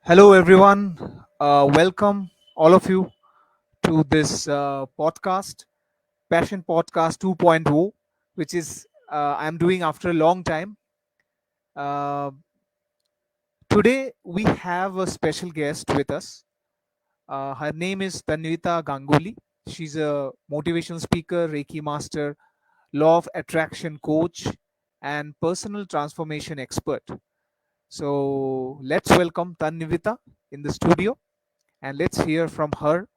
Hello, everyone. Welcome, all of you, to this podcast, Passion Podcast 2.0, which is I'm doing after a long time. Uh, Today, we have a special guest with us. Her name is Tanwita Ganguly. She's a motivational speaker, Reiki master, law of attraction coach, and personal transformation expert. So, let's welcome Tanvita in the studio and let's hear from her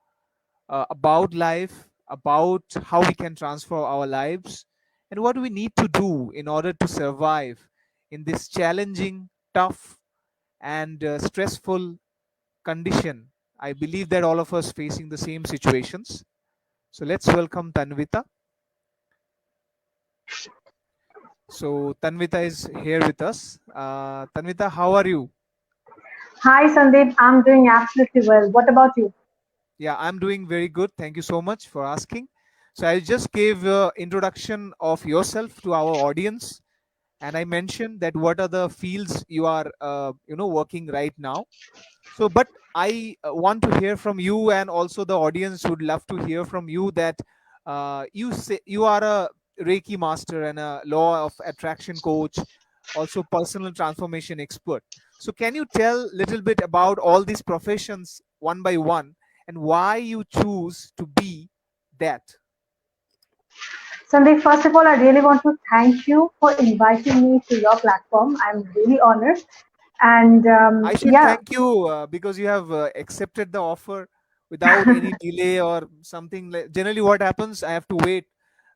about life, about how we can transform our lives, and what we need to do in order to survive in this challenging, tough, and stressful condition. I believe that all of us facing the same situations. So let's welcome Tanvita. So Tanvita is here with us. Tanvita, how are you? Hi Sandeep, I'm doing absolutely well. What about you? Yeah, I'm doing very good. Thank you so much for asking. So I just gave introduction of yourself to our audience, and I mentioned that what are the fields you are working right now. So but I want to hear from you, and also the audience would love to hear from you that you say you are a Reiki master and a law of attraction coach, also personal transformation expert. So can you tell little bit about all these professions one by one and why you choose to be that? Sandeep, first of all, I really want to thank you for inviting me to your platform. I'm really honored. And I should yeah, thank you because you have accepted the offer without any delay or something. Generally, what happens, I have to wait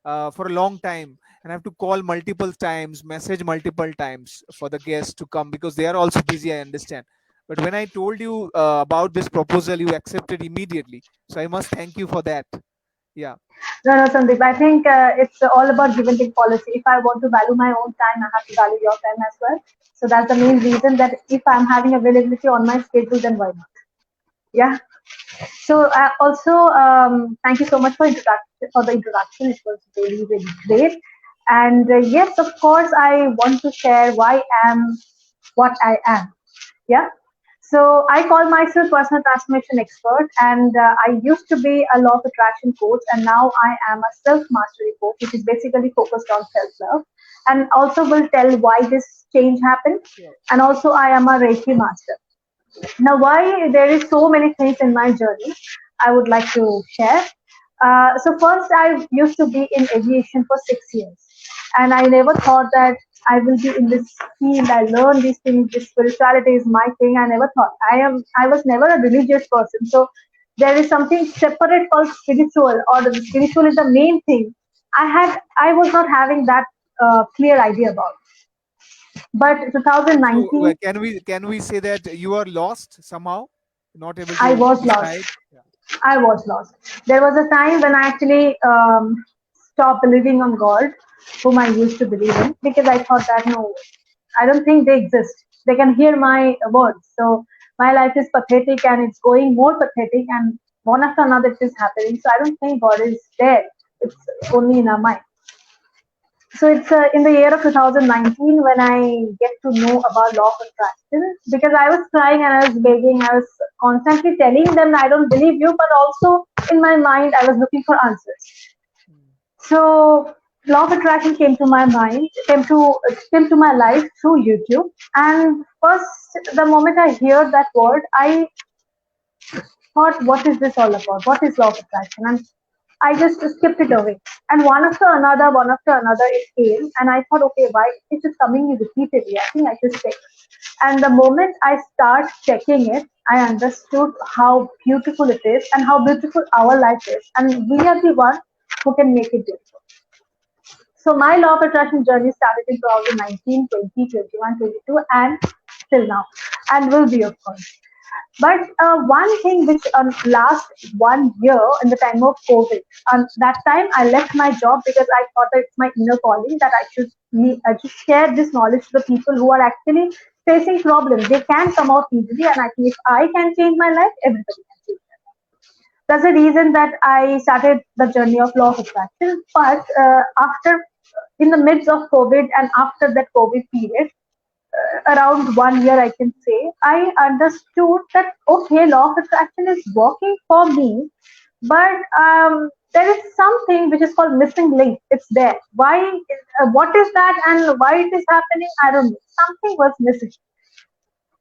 for a long time and I have to call multiple times, message multiple times for the guests to come because they are also busy, I understand. But when I told you about this proposal, you accepted immediately. So I must thank you for that. Yeah. no, no, Sandeep, I think it's all about give and take policy. If I want to value my own time, I have to value your time as well. So that's the main reason that if I'm having availability on my schedule, then why not? Yeah. So also, thank you so much for introduction for the introduction. It was really, really great. And yes, of course, I want to share why I am what I am. Yeah. So I call myself personal transformation expert, and I used to be a law of attraction coach, and now I am a self mastery coach, which is basically focused on self love, and also will tell why this change happened. Sure. And also, I am a Reiki master. Now, why there is so many things in my journey, I would like to share. So first, I used to be in aviation for 6 years, and I never thought that I will be in this field. I learn these things. This spirituality is my thing. I never thought. I was never a religious person. So there is something separate called spiritual, or the spiritual is the main thing. I was not having that clear idea about. But So 2019, can we say that you are lost somehow, not able I to was lost. decide? Yeah. I was lost. There was a time when I actually stopped believing on God, whom I used to believe in, because I thought that no, I don't think they exist. They can hear my words. So my life is pathetic and it's going more pathetic, and one after another it is happening. So I don't think God is there. It's only in our mind. So it's in the year of 2019 when I get to know about law of attraction, because I was crying and I was begging. I was constantly telling them I don't believe you, but also in my mind I was looking for answers. Mm. So law of attraction came to my mind, came to my life through YouTube. And first, the moment I hear that word, I thought, what is this all about? What is law of attraction? And I just skipped it away. And one after another, it came. And I thought, okay, why is it coming repeatedly? I think I should check. And the moment I start checking it, I understood how beautiful it is and how beautiful our life is. And we are the one who can make it beautiful. So my law of attraction journey started in 2019, 20, 21, 22, and till now, and will be, of course. But one thing which last 1 year in the time of COVID, that time I left my job because I thought that it's my inner calling that I should share this knowledge to the people who are actually facing problems. They can come out easily, and I think if I can change my life, everybody can change. That's the reason that I started the journey of law of attraction. But after, in the midst of COVID and after that COVID period, around 1 year, I can say, I understood that okay, law of attraction is working for me, but there is something which is called missing link. It's there. Why? What is that, and why it is happening? I don't know. Something was missing.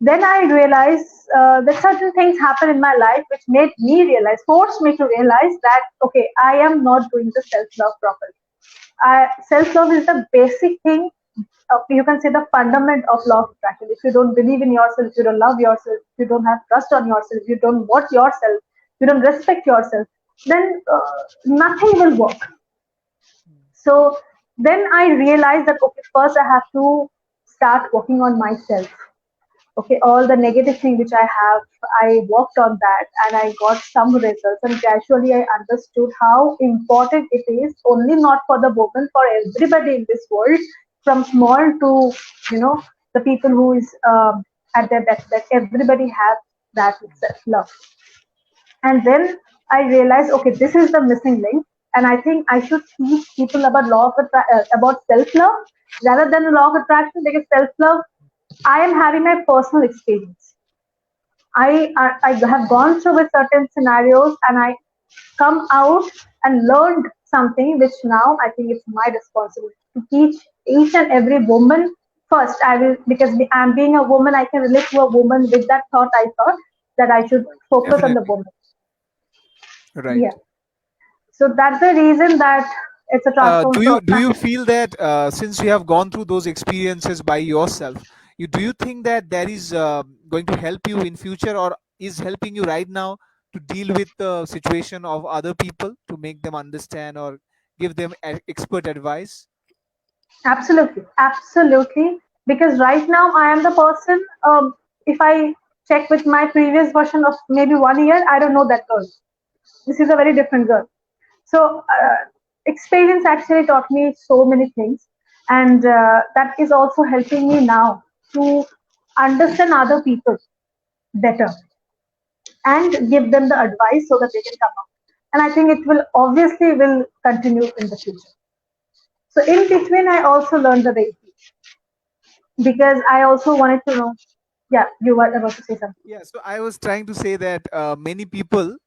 Then I realized that certain things happen in my life which made me realize, forced me to realize that okay, I am not doing the self love properly. Self love is the basic thing. You can say the fundament of law of attraction. If you don't believe in yourself, if you don't love yourself, if you don't have trust on yourself, if you don't want yourself, if you don't respect yourself, then nothing will work. So then I realized that okay, first I have to start working on myself. Okay, all the negative thing which I have, I worked on that and I got some results, and gradually I understood how important it is, only not for the woman, for everybody in this world, from small to the people who is at their best, that everybody has that self love. And then I realized okay, this is the missing link, and I think I should teach people about about self love rather than the law of attraction, because self love, I am having my personal experience. I have gone through with certain scenarios, and I come out and learned something which now I think it's my responsibility to teach each and every woman. First, I will, because I'm being a woman, I can relate to a woman. With that thought, I thought that I should focus on the Definitely. woman. Yeah. Right. So that's the reason that it's a Do transform. you So do you feel that since you have gone through those experiences by yourself, you do you think that that is going to help you in future, or is helping you right now to deal with the situation of other people, to make them understand or give them expert advice? absolutely, absolutely. Because right now I am the person. If I check with my previous version of maybe 1 year, I don't know that girl. This is a very different girl. So experience actually taught me so many things, and that is also helping me now to understand other people better and give them the advice so that they can come up. And I think it will obviously will continue in the future. So in between, I also learned the Reiki because I also wanted to know. Yeah, you were about to say something. Yeah, so I was trying to say that many people,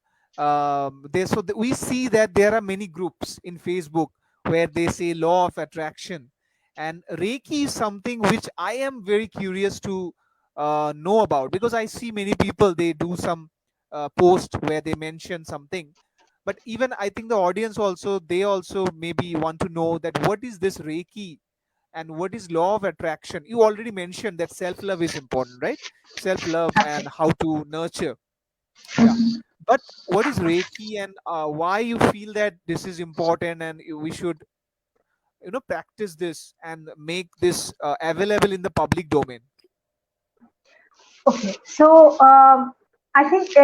we see that there are many groups in Facebook where they say law of attraction, and Reiki is something which I am very curious to know about, because I see many people, they do some post where they mention something, but even I think the audience also, they also maybe want to know that what is this Reiki and what is law of attraction. You already mentioned that self love is important, right? Self love and Absolutely. how to nurture. Yeah, but what is Reiki, and why you feel that this is important, and we should practice this and make this available in the public domain? Okay, so I think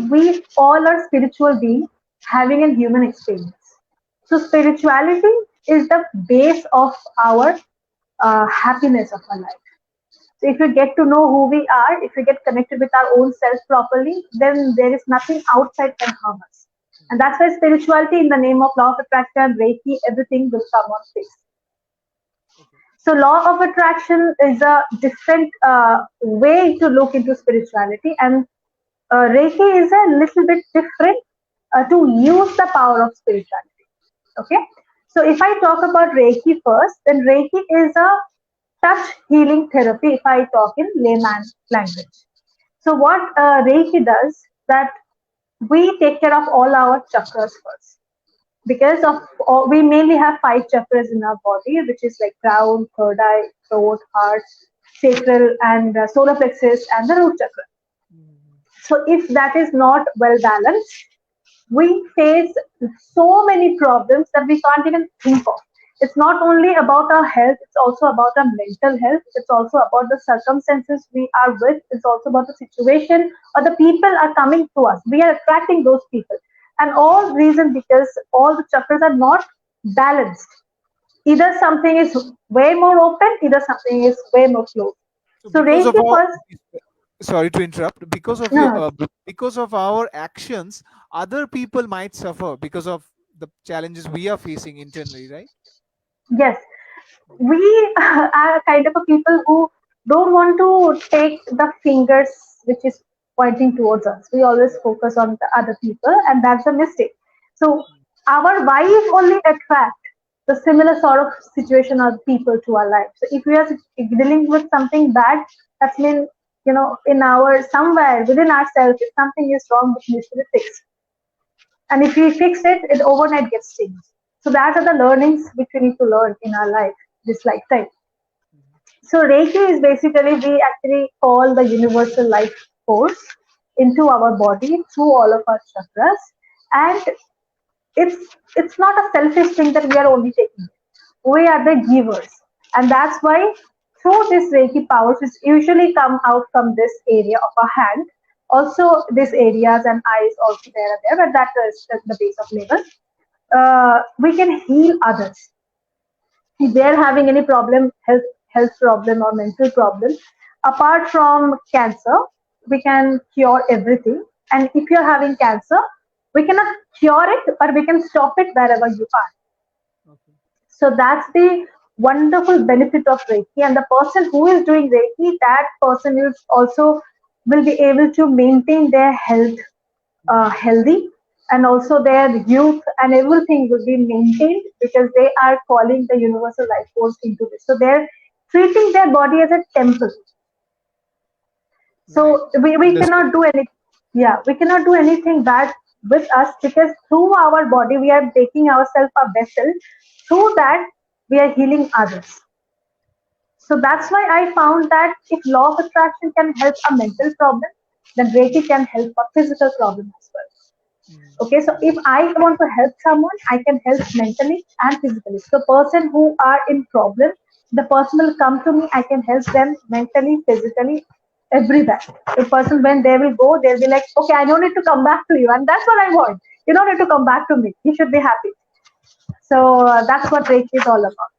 we all are spiritual beings having a human experience. So spirituality is the base of our happiness of our life. So if we get to know who we are, if we get connected with our own self properly, then there is nothing outside can harm us. And that's why spirituality, in the name of law of attraction, Reiki, everything will come on face. Okay. So, law of attraction is a different way to look into spirituality, and Reiki is a little bit different to use the power of spirituality. Okay, so if I talk about Reiki first, then Reiki is a touch healing therapy. If I talk in layman language, so what Reiki does, that we take care of all our chakras first, because of we mainly have 5 chakras in our body, which is like crown, third eye, throat, heart, sacral, and solar plexus, and the root chakra. Mhm. So if that is not well balanced, we face so many problems that we can't even think of. It's not only about our health, it's also about our mental health, it's also about the circumstances we are with, it's also about the situation or the people are coming to us. We are attracting those people. And all reason because all the chakras are not balanced. Either something is way more open, either something is way more closed. So So because of Reiki our, first, sorry to interrupt, because of your no, because of our actions, other people might suffer because of the challenges we are facing internally, right? yes, we are kind of a people who don't want to take the fingers which is pointing towards us. We always focus on the other people, and that's a mistake. So our wife only attract the similar sort of situation or people to our life. So if we are dealing with something bad, that's mean, in our somewhere within ourselves, if something is wrong, which needs to be fixed. And if we fix it, it overnight gets changed. So that are the learnings which we need to learn in our life, this lifetime. Mhm. So Reiki is basically, we actually call the universal life force into our body through all of our chakras, and it's not a selfish thing that we are only taking. We are the givers, and that's why through this Reiki powers, which usually come out from this area of our hand, also these areas and eyes also there and there, but that is at the base of level. We can heal others if they're having any problem, health problem or mental problem. Apart from cancer, we can cure everything. And if you're having cancer, we cannot cure it, but we can stop it wherever you are. Okay. So that's the wonderful benefit of Reiki. And the person who is doing Reiki, that person is also will be able to maintain their health Mhm. healthy, and also their youth and everything will be maintained because they are calling the universal life force into this. So they're treating their body as a temple. Right. So we Understood. cannot do any, yeah, we cannot do anything bad with us because through our body we are making ourselves a vessel. Through that we are healing others. So that's Right. why I found that if law of attraction can help a mental problem, then Reiki can help a physical problem as well. Mhm. Okay, so if Mhm. I want to help someone, I can help mentally and physically. So person who are in problem, the person will come to me, I can help them mentally, physically, everywhere. The person, when they will go, they'll be like, okay, I don't need to come back to you, and that's what I want. You don't need to come back to me. You should be happy. So that's what Reiki is all about.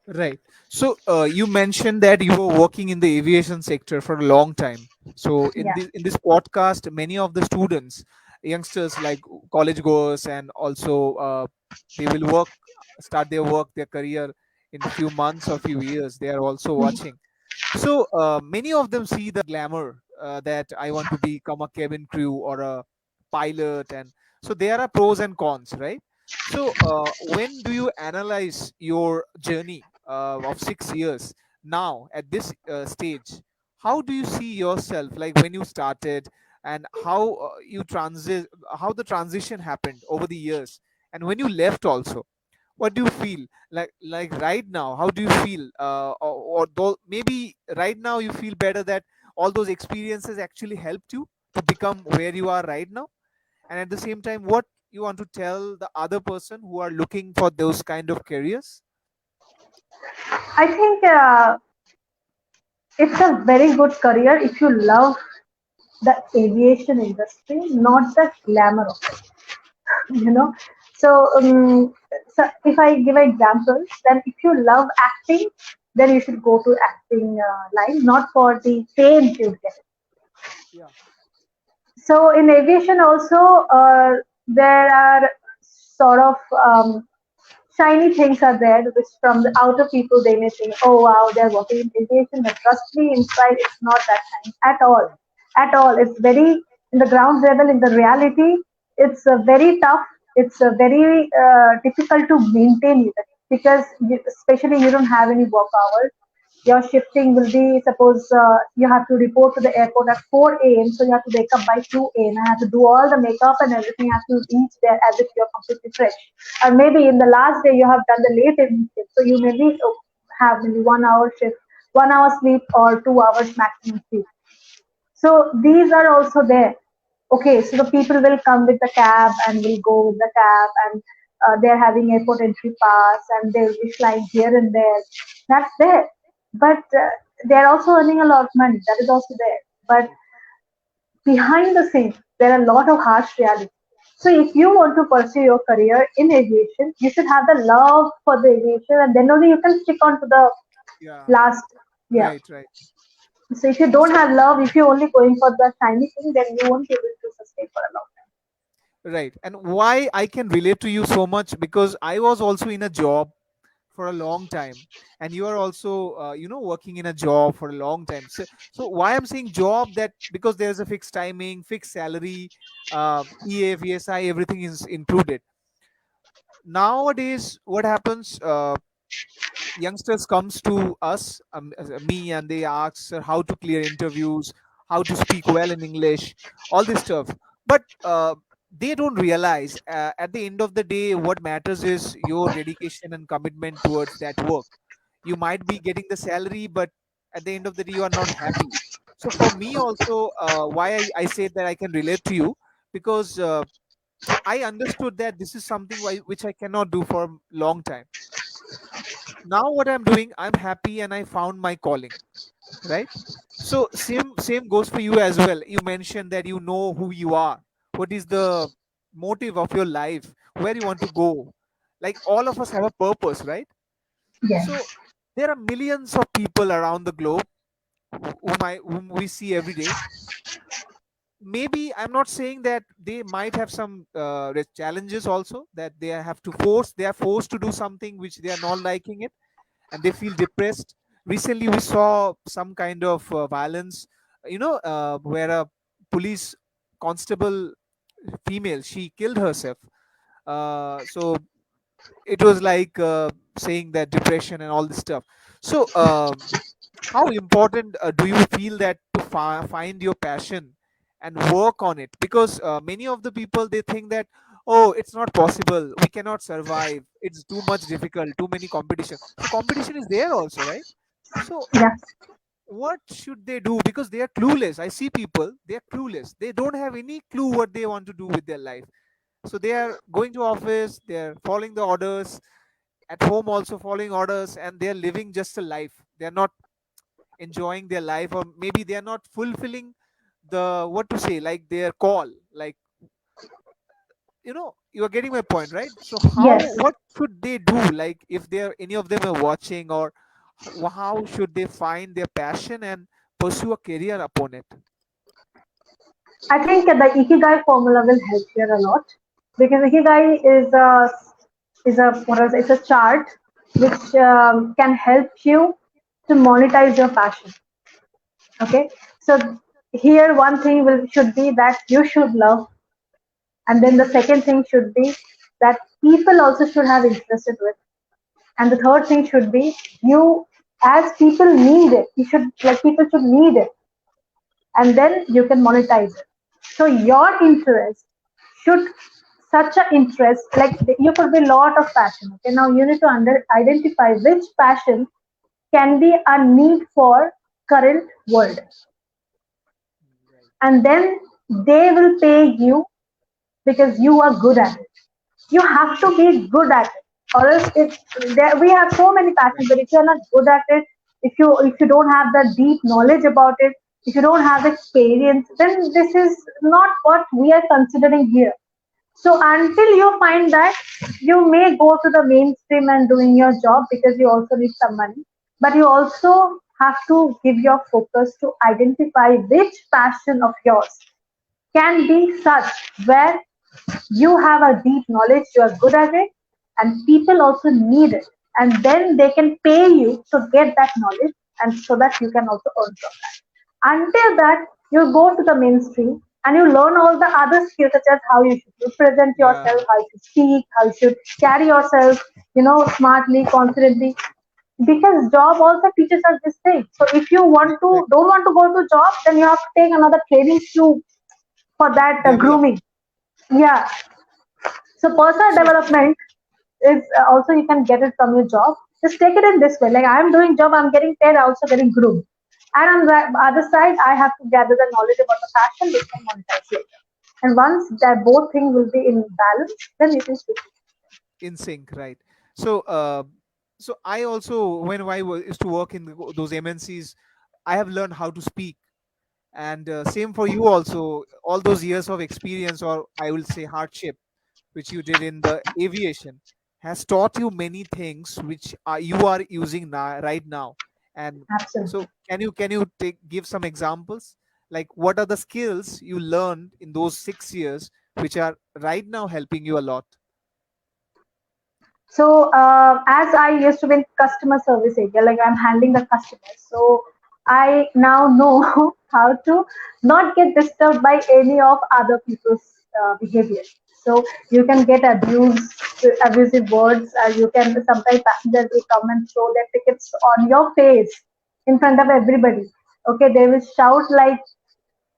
Right. So you mentioned that you were working in the aviation sector for a long time. So Yeah. in this podcast, many of the students, youngsters like college goers, and also they will start their work, their career in few months or few years. They are also watching. So many of them see the glamour that I want to become a cabin crew or a pilot, and so there are pros and cons, right? So when do you analyze your journey of 6 years now at this stage? How do you see yourself, like when you started, and how how the transition happened over the years, and when you left also? What do you feel like right now? How do you feel, or though maybe right now you feel better that all those experiences actually helped you to become where you are right now? And at the same time, what you want to tell the other person who are looking for those kind of careers? I think it's a very good career if you love the aviation industry, not the glamour of it. you know so so if I give examples, then if you love acting, then you should go to acting line, not for the fame you get. Yeah. So in aviation also, there are sort of shiny things are there, which from the outer people they may think, oh wow, they're working in aviation, but trust me, inside it's not that shiny at all. At all. It's very, in the ground level, in the reality, it's very tough. It's very difficult to maintain even because especially you don't have any work hours. Your shifting will be, suppose you have to report to the airport at 4 a.m. So you have to wake up by 2 a.m. and have to do all the makeup and everything. You have to reach there as if you're completely fresh. Or maybe in the last day you have done the late evening shift. So you maybe have maybe 1 hour shift, 1 hour sleep or 2 hours maximum sleep. So these are also there. Okay, so the people will come with the cab and will go with the cab, and they're having airport entry pass and they'll be flying here and there. That's there. But they're also earning a lot of money. That is also there. But Right. behind the scenes, there are a lot of harsh realities. So if you want to pursue your career in aviation, you should have the love for the aviation, and then only you can stick on to the Yeah. last. Yeah. Right. Right. So if you don't So have love, if you're only going for the shiny thing, then you won't be able to sustain for a long right. And why I can relate to you so much, because I was also in a job for a long time, and you are also working in a job for a long time. So why I'm saying job, that because there's a fixed timing, fixed salary, EF, ESI, everything is included. Nowadays what happens, youngsters comes to us, me, and they ask, "Sir, how to clear interviews, how to speak well in English, all this stuff." But they don't realize, at the end of the day, what matters is your dedication and commitment towards that work. You might be getting the salary, but at the end of the day you are not happy. So for me also, why I said that I can relate to you, because I understood that this is something which I cannot do for a long time. Now what I'm doing, I'm happy and I found my calling, right? So same goes for you as well. You mentioned that you know who you are, what is the motive of your life, where you want to go. Like all of us have a purpose, right? So Yes. there are millions of people around the globe whom we see every day. Maybe I'm not saying that they might have some challenges also, that they are forced to do something which they are not liking it, and they feel depressed. Recently we saw some kind of violence, where a police constable, female, she killed herself. So it was like, saying that depression and all this stuff. So how important do you feel that to find your passion and work on it? Because many of the people, they think that, oh, it's not possible, we cannot survive, it's too much difficult, too many competition. So competition is there also, right? So Yes. what should they do? Because they are clueless. I see people, they are clueless, they don't have any clue what they want to do with their life. So they are going to office, they are following the orders, at home also following orders, and they are living just a life. They are not enjoying their life, or maybe they are not fulfilling the, what to say, like their call. Like, you are getting my point, right? So Yes. what should they do, like if they're any of them are watching, or how should they find their passion and pursue a career upon it? I think the Ikigai formula will help here a lot because Ikigai it's a chart which can help you to monetize your passion. Okay, so here one thing will should be that you should love, and then the second thing should be that people also should have interested with, and the third thing should be you as people need it. You should like people should need it, and then you can monetize it. So your interest should such an interest like you could be a lot of passion. Okay, now you need to identify which passion can be a need for current world, Right. and then they will pay you because you are good at it. You have to be good at it, or else we have so many passions, Right. but if you're not good at it, if you don't have the deep knowledge about it, if you don't have experience, then this is not what we are considering here. So until you find that, you may go to the mainstream and doing your job because you also need some money, but you also have to give your focus to identify which passion of yours can be such where you have a deep knowledge, you are good at it, and people also need it. And then they can pay you to get that knowledge and so that you can also earn from that. Until that, you go to the mainstream and you learn all the other skills such as how you should present Yeah. yourself, how you should speak, how you should carry yourself, smartly, confidently. Because job also teaches us this thing. So if you don't want to go to job, then you have to take another training to for that Develop. grooming. Yeah, so personal So development is also you can get it from your job. Just take it in this way. Like I'm doing job, I'm getting paid, I'm also getting groomed. And on the other side, I have to gather the knowledge about the fashion which can monetize later. And once that both things will be in balance, then you can switch. in sync, right? So so I also, when used to work in those MNCs, I have learned how to speak. And same for you also, all those years of experience, or I will say hardship, which you did in the aviation, has taught you many things which you are using now, right now. And Absolutely. so can you give some examples, like what are the skills you learned in those 6 years which are right now helping you a lot? So as I used to be in customer service area, like I'm handling the customers, so I now know how to not get disturbed by any of other people's behavior. So you can get abusive words. You can sometimes passengers will come and throw their tickets on your face in front of everybody. Okay, they will shout like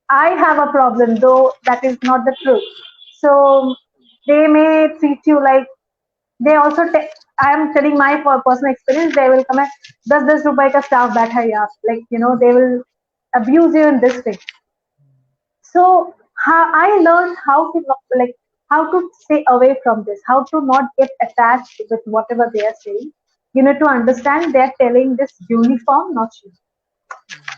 I have a problem, though that is not the truth. So they may treat you like they also I am telling my personal experience. They will come and 10 10 रुपए का staff बैठा है यहाँ, like they will abuse you in this way. So how I learned how to like how to stay away from this, how to not get attached with whatever they are saying. You need to understand they are telling this uniform, not you. Mm,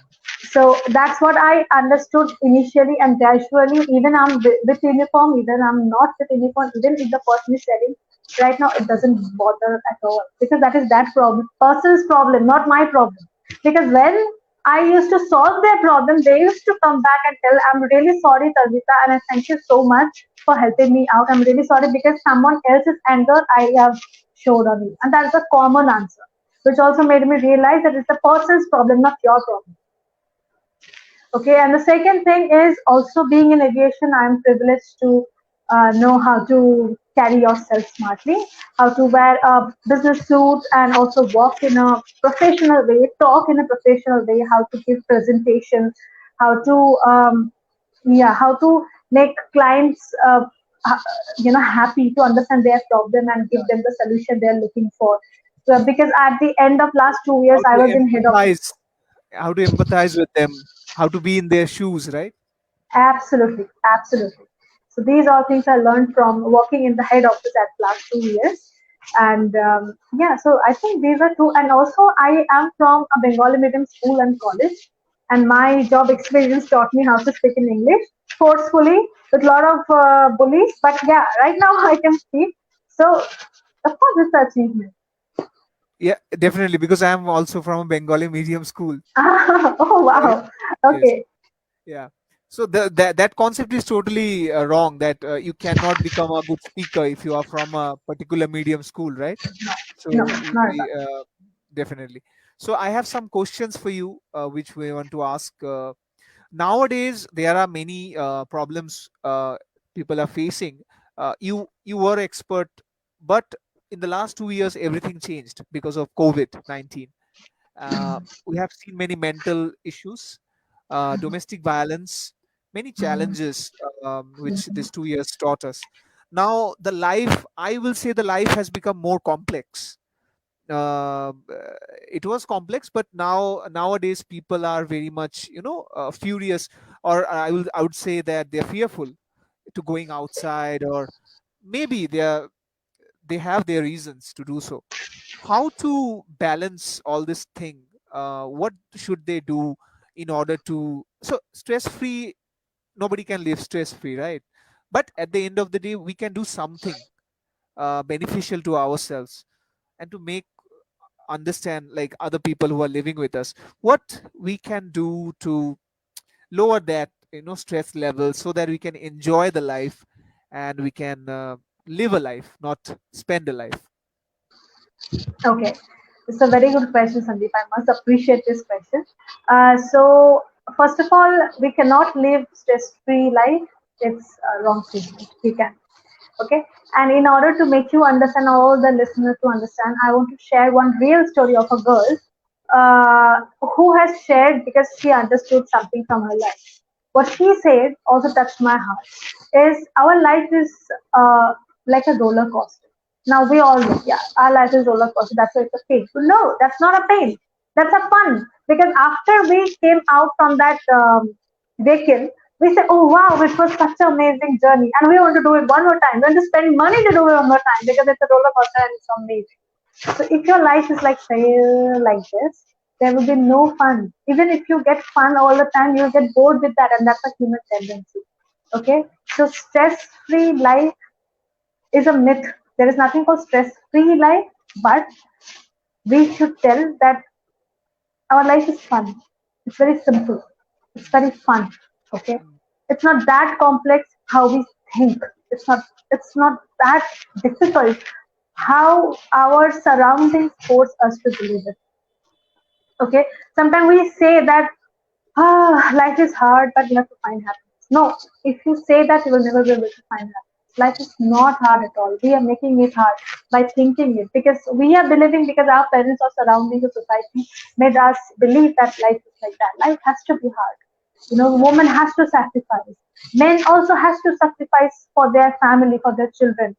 So that's what I understood initially, and gradually, even I'm with uniform, even I'm not with uniform, even if the person is selling, right now it doesn't bother at all, because that is that problem, person's problem, not my problem. Because when I used to solve their problem, they used to come back and tell, I'm really sorry, Tanvita, and I thank you so much for helping me out. I'm really sorry because someone else's anger I have showed on you. And that's a common answer, which also made me realize that it's the person's problem, not your problem. Okay, and the second thing is also being in aviation, I'm privileged to know how to carry yourself smartly, how to wear a business suit and also walk in a professional way, talk in a professional way, how to give presentations, how to yeah, how to make clients ha- happy to understand their problem and give yeah. them the solution they're looking for. So, because at the end of last 2 years, How I to was in head office. empathize with them, how to be in their shoes, right? Absolutely, absolutely. So these are things I learned from working in the head office at last 2 years. And yeah, so I think these are two. And also, I am from a Bengali medium school and college, and my job experience taught me how to speak in English forcefully with a lot of bullies. But yeah, right now I can speak. So of course, it's an achievement. Yeah, definitely, because I'm also from a Bengali medium school, Oh right? wow. Yes. Okay. Yeah. So that concept is totally wrong, that you cannot become a good speaker if you are from a particular medium school, right? No, So not at all. definitely. So I have some questions for you, which we want to ask. Nowadays, there are many problems people are facing. You were expert, but in the last 2 years, everything changed because of COVID-19. We have seen many mental issues, domestic violence, many challenges which these 2 years taught us. Now, the life, I will say, the life has become more complex. uh, it was complex, but nowadays people are very much furious, or I would say that they're fearful to going outside, or maybe they have their reasons to do so. How to balance all this thing? What should they do in order to, so stress free? Nobody can live stress free, right? But at the end of the day, we can do something beneficial to ourselves, and to make understand like other people who are living with us, what we can do to lower that stress level, so that we can enjoy the life, and we can live a life, not spend a life. Okay, it's a very good question, Sandeep. I must appreciate this question. So, first of all, we cannot live stress-free life. It's a wrong statement. We can. Okay, and in order to make you understand, all the listeners to understand, I want to share one real story of a girl who has shared because she understood something from her life. What she said also touched my heart. Is our life is like a roller coaster. Now we all know, yeah, our life is roller coaster. That's why it's a pain. No, that's not a pain. That's a fun. Because after we came out from that vehicle, we say, oh wow, it was such an amazing journey, and we want to do it one more time. We want to spend money to do it one more time because it's a roller coaster and it's amazing. So if your life is like like this, there will be no fun. Even if you get fun all the time, you'll get bored with that, and that's a human tendency. Okay, so stress-free life is a myth. There is nothing called stress-free life, but we should tell that our life is fun. It's very simple. It's very fun. Okay, Mm, it's not that complex how we think. It's not. It's not that difficult how our surroundings force us to believe it. Okay, sometimes we say that life is hard, but you have to find happiness. No, if you say that, you will never be able to find happiness. Life is not hard at all. We are making it hard by thinking it because we are believing because our parents or surrounding the society made us believe that life is like that. Life has to be hard. You know, Yeah. woman has to sacrifice. Men also has to sacrifice for their family, for their children.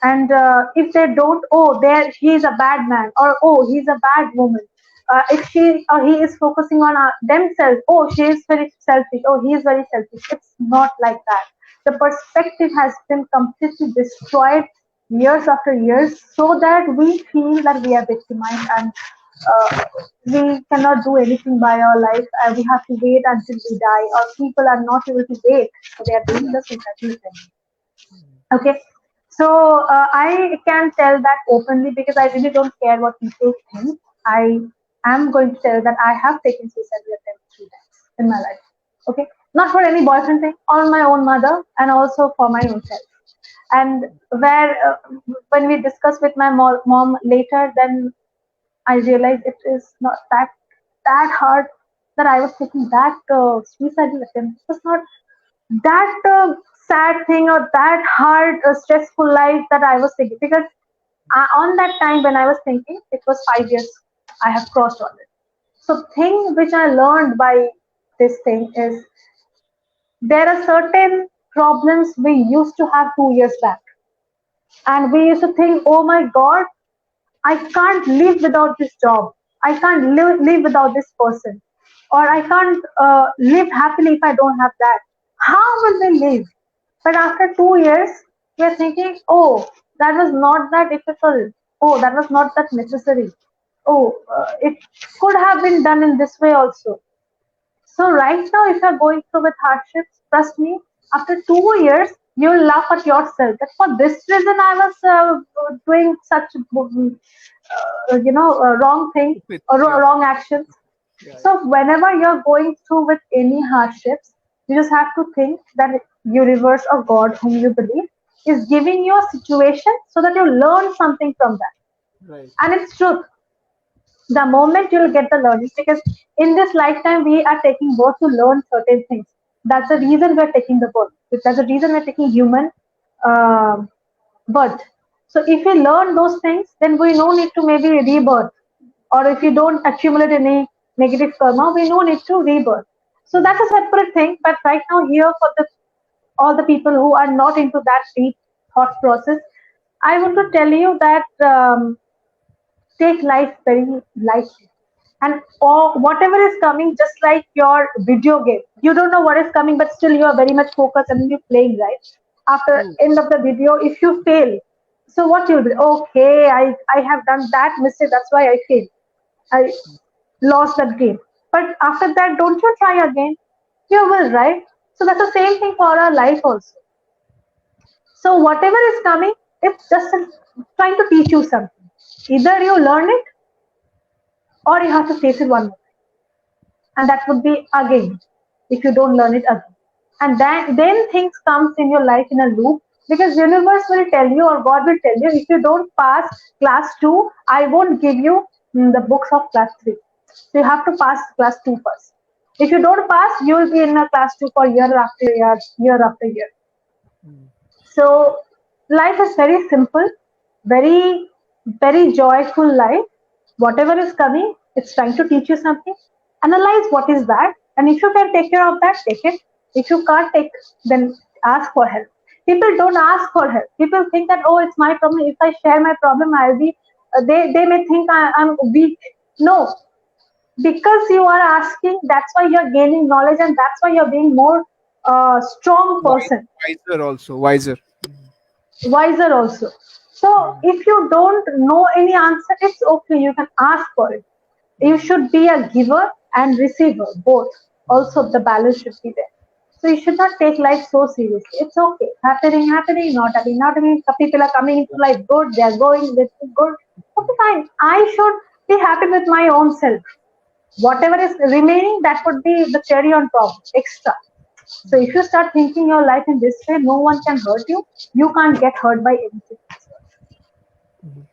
And if they don't, oh, there he is a bad man, or oh, he's a bad woman. If she or he is focusing on themselves, oh, she is very selfish, oh, he is very selfish. It's not like that. The perspective has been completely destroyed years after years, so that we feel that we are victimized and we cannot do anything by our life. We have to wait until we die, or people are not able to wait, so they are doing the suicide thing. Okay, so I can tell that openly because I really don't care what people think. I am going to tell that I have taken suicidal attempts 3 times in my life. Okay, not for any boyfriend thing, on my own mother and also for my own self. And where when we discuss with my mom later, then I realized it is not that hard that I was taking that suicidal attempt. It was not that sad thing or that hard, stressful life that I was thinking. Because on that time when I was thinking, it was 5 years I have crossed on it. So, thing which I learned by this thing is there are certain problems we used to have 2 years back, and we used to think, oh my God, I can't live without this job. I can't live without this person. Or I can't live happily if I don't have that. How will we live? But after 2 years, we are thinking, oh, that was not that difficult. Oh, that was not that necessary. Oh, it could have been done in this way also. So right now, if you're going through with hardships, trust me, after 2 years, you'll laugh at yourself. That for this reason, I was doing such, wrong thing Stupid. or Yeah. wrong actions. Yeah. Yeah. So whenever you're going through with any hardships, you just have to think that universe or God whom you believe is giving you a situation so that you learn something from that. Right. And it's truth. The moment you'll get the learning, because in this lifetime we are taking birth to learn certain things. That's the reason we're taking the birth. That's the reason we're taking human uh, birth. So if we learn those things, then we no need to maybe rebirth. Or if you don't accumulate any negative karma, we no need to rebirth. So that's a separate thing. But right now here for the all the people who are not into that deep thought process, I want to tell you that take life very lightly. And or whatever is coming, just like your video game, you don't know what is coming, but still you are very much focused and you're playing, right? After True. end of the video, if you fail, so what you'll be? Okay, I have done that mistake. That's why I failed. I lost that game. But after that, don't you try again? You will, right? So that's the same thing for our life also. So whatever is coming, it's just trying to teach you something. Either you learn it or you have to face it one more, and that would be again if you don't learn it again. And then things comes in your life in a loop, because universe will tell you or God will tell you, if you don't pass class 2, I won't give you the books of class 3. So you have to pass class 2 first. If you don't pass, you will be in a class 2 for year after year, year after year. So life is very simple, very, very joyful life. Whatever is coming, it's trying to teach you something. Analyze what is that, and if you can take care of that, take it. If you can't take, then ask for help. People don't ask for help. People think that, oh, it's my problem. If I share my problem, I'll be. They may think I'm weak. No, because you are asking, that's why you're gaining knowledge, and that's why you're being more strong person, Wiser also. Wiser. wiser also. So if you don't know any answer, it's okay. You can ask for it. You should be a giver and receiver, both. Also, the balance should be there. So you should not take life so seriously. It's okay. Happening, happening, not happening, not happening. Some people are coming into life good, they are going with good. Okay, fine. I should be happy with my own self. Whatever is remaining, that would be the cherry on top, extra. So if you start thinking your life in this way, no one can hurt you. You can't get hurt by anything.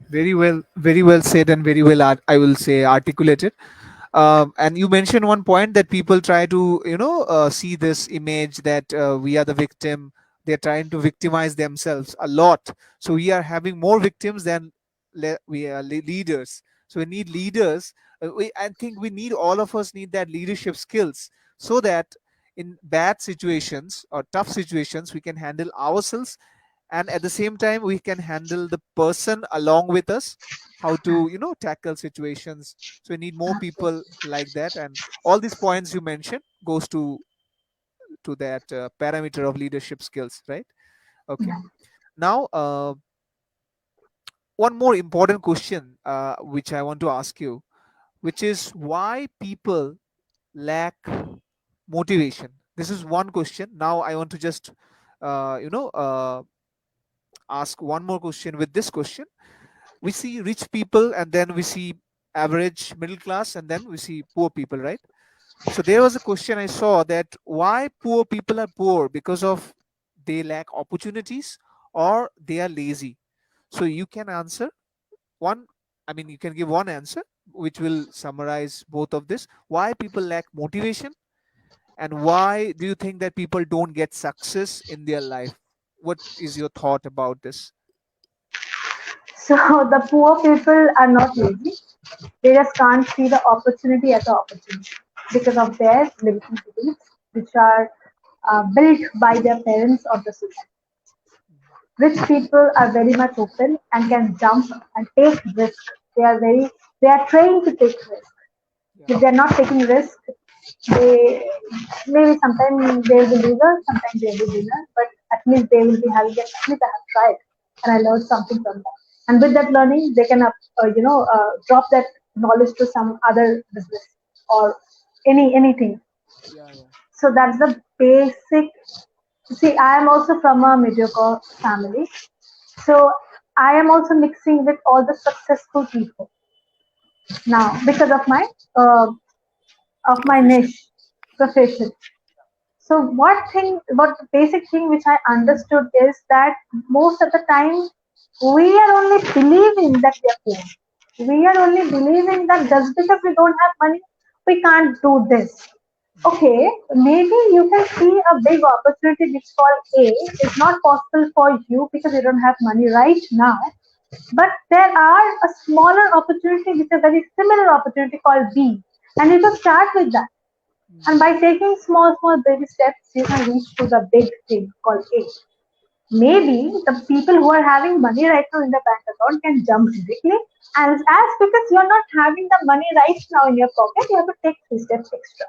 Very well said, and very well I will say articulated. And you mentioned one point that people try to see this image that we are the victim. They're trying to victimize themselves a lot. So we are having more victims than we are leaders. So we need leaders. I think we need, all of us need that leadership skills, so that in bad situations or tough situations we can handle ourselves, and at the same time we can handle the person along with us, how to tackle situations. So we need more people like that, and all these points you mentioned goes to that parameter of leadership skills, right? Okay. Now, one more important question which I want to ask you, which is why people lack motivation. This is one question. Now I want to just ask one more question with this question. We see rich people, and then we see average middle class, and then we see poor people, right? So there was a question I saw, that why poor people are poor, because of they lack opportunities or they are lazy. So you can answer one, I mean, you can give one answer which will summarize both of this: why people lack motivation, and why do you think that people don't get success in their life? What is your thought about this? So the poor people are not lazy. They just can't see the opportunity as an opportunity because of their limiting beliefs, which are built by their parents or the society. Rich people are very much open and can jump and take risk. They are trained to take risk. Yeah. If they're not taking risk, they maybe sometimes they will be loser, sometimes they will be winner, but at least they will be having at least I have tried and I learned something from that. And with that learning, they can drop that knowledge to some other business or anything. Yeah, yeah. So that's the basic. See, I am also from a mediocre family, so I am also mixing with all the successful people now because uh, of my Profession. niche profession. So what the basic thing which I understood is that most of the time we are only believing that we are poor. We are only believing that just because we don't have money, we can't do this. Okay, maybe you can see a big opportunity which called A is not possible for you because you don't have money right now. But there are a smaller opportunity which is a very similar opportunity called B. And you can start with that. And by taking small baby steps, you can reach to the big thing called A. Maybe the people who are having money right now in the bank account can jump directly. And as because you're not having the money right now in your pocket, you have to take 3 steps extra.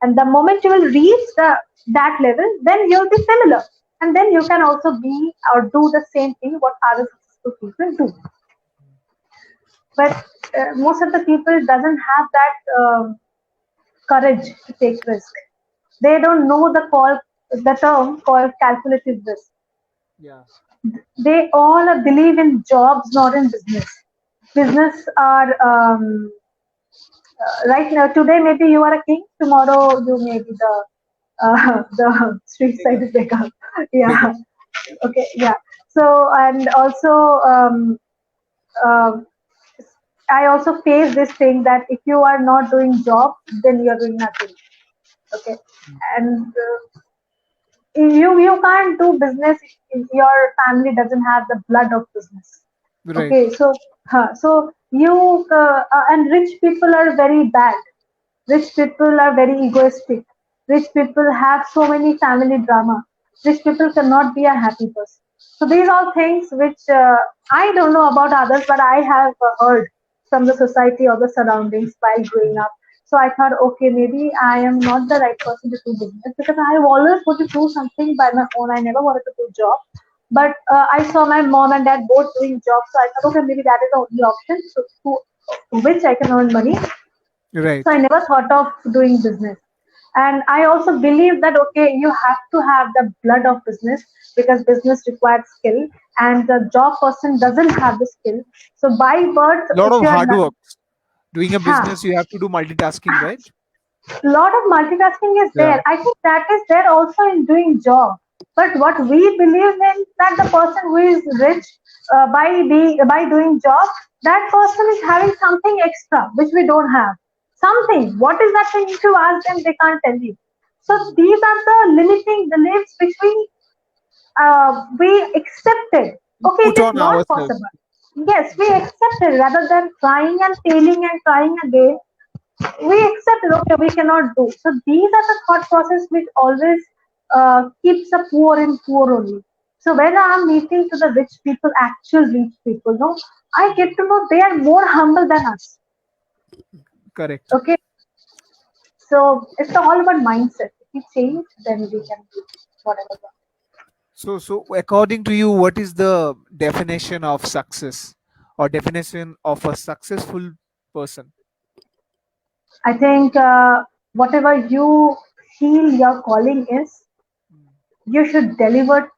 And the moment you will reach that level, then you'll be similar. And then you can also be or do the same thing what other successful people do. But most of the people doesn't have that courage to take risk. They don't know the term called calculative risk. Yeah. They all believe in jobs, not in business. Business are right now. Today maybe you are a king. Tomorrow you may be the street side Bigger. beggar. Bigger. Yeah. Okay. Yeah. So and also uh, I also face this thing that if you are not doing job, then you are doing nothing. Okay. And you can't do business if your family doesn't have the blood of business. Right. Okay, so you and rich people are very bad. Rich people are very egoistic. Rich people have so many family drama. Rich people cannot be a happy person. So these are things which I don't know about others, but I have heard from the society or the surroundings while growing up. So I thought, okay, maybe I am not the right person to do business because I have always wanted to do something by my own. I never wanted to do job. But I saw my mom and dad both doing jobs, so I thought, okay, maybe that is the only option to which I can earn money. So I Right. never thought of doing business. And I also believe that okay, you have to have the blood of business because business requires skill and the job person doesn't have the skill. So by birth, Lot if of you're hard not, work. Doing a ha, business, you have to do multitasking, right? lot of multitasking is Yeah. there. I think that is there also in doing job. But what we believe in that the person who is rich by doing job, that person is having something extra which we don't have. Something. What is that thing? If you ask them, they can't tell you. So Mhm. these are the limiting beliefs which we accepted. We Okay, put it is on not ourselves. possible. Yes, we accepted rather than trying and failing and trying again. We accepted. Okay, we cannot do. So these are the thought process which always keeps the poor in poor only. So when I am meeting to the rich people, actual rich people, no, I Mhm. get to know they are more humble than us. Correct. Okay, so it's all about mindset. If we change, then we can do whatever. So according to you, what is the definition of success or definition of a successful person? I think whatever you feel your calling is, Mm. you should deliver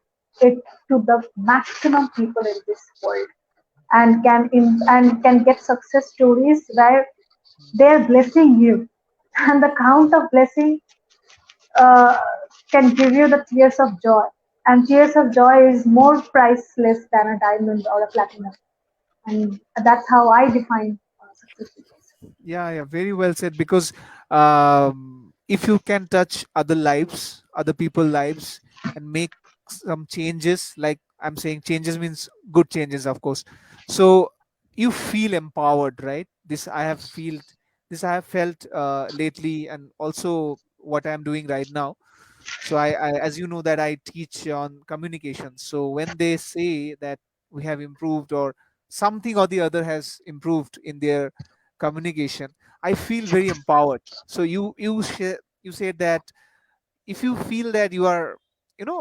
it to the maximum people in this world, and can get success stories where they're blessing you, and the count of blessing uh, can give you the tears of joy, and tears of joy is more priceless than a diamond or a platinum, and that's how I define successful person. Yeah, yeah, very well said. Because if you can touch other lives, other people's lives, and make some changes, like I'm saying, changes means good changes, of course. So you feel empowered, right? This I have felt lately, and also what I'm doing right now. So as you know, that I teach on communication. So when they say that we have improved, or something or the other has improved in their communication, I feel very empowered. So you said that if you feel that you are,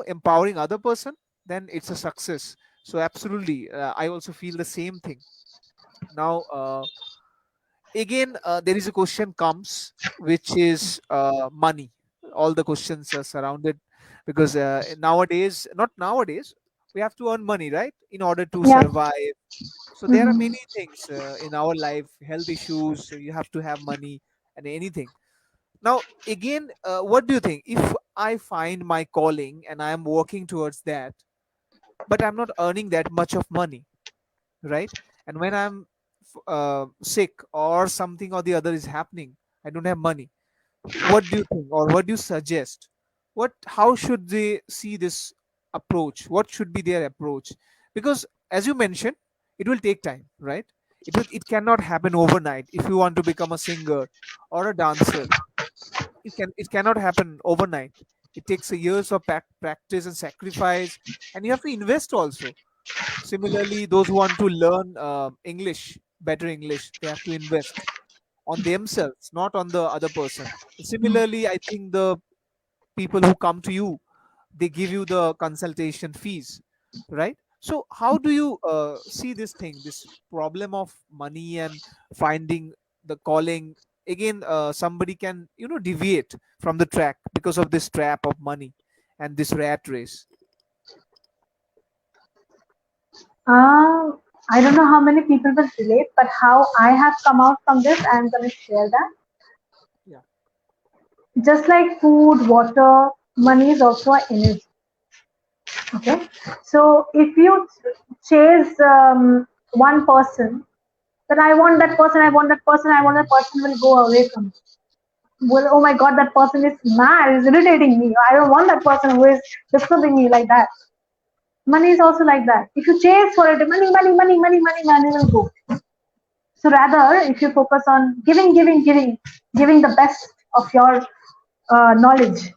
empowering other person, then it's a success. So absolutely, I also feel the same thing. Now, again, there is a question comes, which is money. All the questions are surrounded, because nowadays, not nowadays, we have to earn money, right, in order to Yeah. survive. So there are Hmm. many things in our life, health issues, so you have to have money and anything. Now, again, what do you think? If I find my calling and I am working towards that, but I'm not earning that much of money, right? And when I'm sick, or something or the other is happening, I don't have money. What do you think, or what do you suggest? How should they see this approach? What should be their approach? Because as you mentioned, it will take time, right? It cannot happen overnight. If you want to become a singer or a dancer, it cannot happen overnight. It takes a years of practice and sacrifice, and you have to invest also. Similarly, those who want to learn English, better English, they have to invest on themselves, not on the other person. Similarly, I think the people who come to you, they give you the consultation fees, right? So how do you see this thing, this problem of money and finding the calling? Again, somebody can, deviate from the track because of this trap of money and this rat race. I don't know how many people will relate, but how I have come out from this, I'm going to share that. Yeah. Just like food, water, money is also an energy. Okay, so if you chase one person, that I want that person, I want that person, I want that person, will go away from you. Well, oh my God, that person is mad, is irritating me. I don't want that person who is disturbing me like that. Money is also like that. If you chase for it, money, money, money, money, money, money will go. So rather, if you focus on giving, giving, giving, giving the best of your knowledge,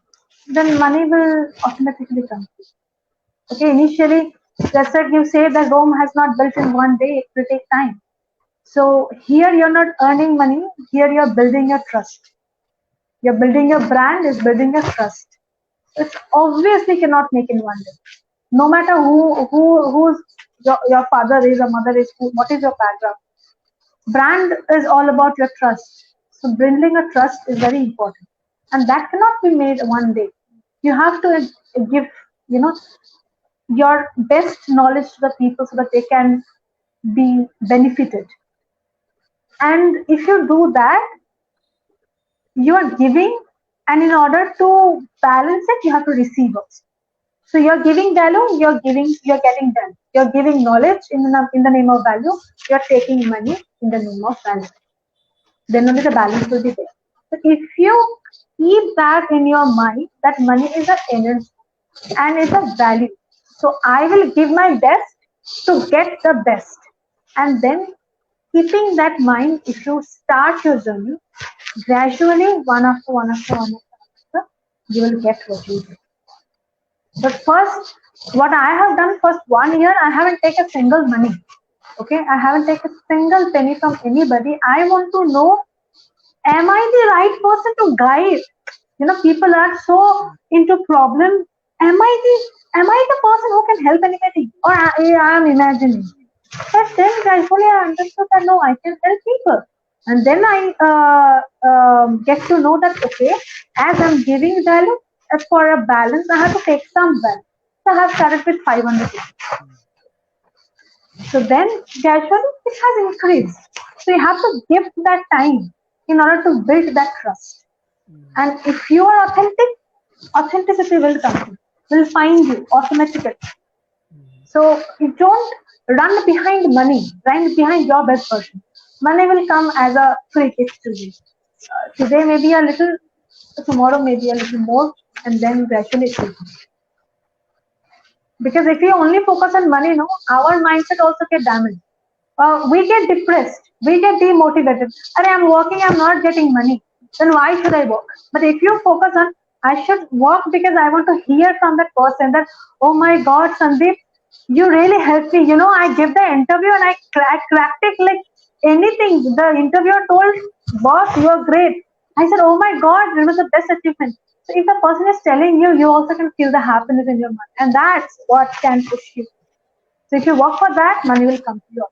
then money will automatically come. Okay, initially, that's what you say that Rome has not built in one day, it will take time. So here you're not earning money, here you're building your trust. You're building your brand, is building your trust. It obviously cannot make in one day. No matter who's your father is or mother is, what is your background. Brand is all about your trust. So building a trust is very important. And that cannot be made one day. You have to give, you know, your best knowledge to the people so that they can be benefited. And if you do that, you are giving, and in order to balance it, you have to receive also. So you're giving value, you're getting value. You're giving knowledge in the name of value. You're taking money in the name of value. Then only the balance will be there. So if you keep that in your mind, that money is an energy and is a value. So I will give my best to get the best. And then keeping that mind, if you start your journey, gradually one after one after one after, you will get what you do. But first, what I have done first 1 year, I haven't taken a single money. Okay, I haven't taken a single penny from anybody. I want to know, am I the right person to guide? People are so into problem. Am I the person who can help anybody? Or I am imagining. But then gradually I understood that no, I can help people. And then I get to know that okay, as I'm giving value, as for a balance, I have to take some value. So I have started with 500. So then gradually it has increased. So you have to give that time in order to build that trust. Mhm. And if you are authentic, authenticity will come, will find you automatically. Mhm. So you don't run behind money, run behind your best version. Money will come as a free gift to you. Today maybe a little, tomorrow maybe a little more, and then gradually it will come. Because if we only focus on money, no, our mindset also get damaged. We get depressed, we get demotivated. And I'm working, I'm not getting money. Then why should I work? But if you focus on, I should work because I want to hear from that person that, oh my Mhm. God, Sandeep, you really helped me. I give the interview and I cracked it like anything. The interviewer told, boss, you are great. I said, oh my God, it was the best achievement. So if the person is telling you, you also can feel the happiness in your mind. And that's what can push you. So if you work for that, money will come to you.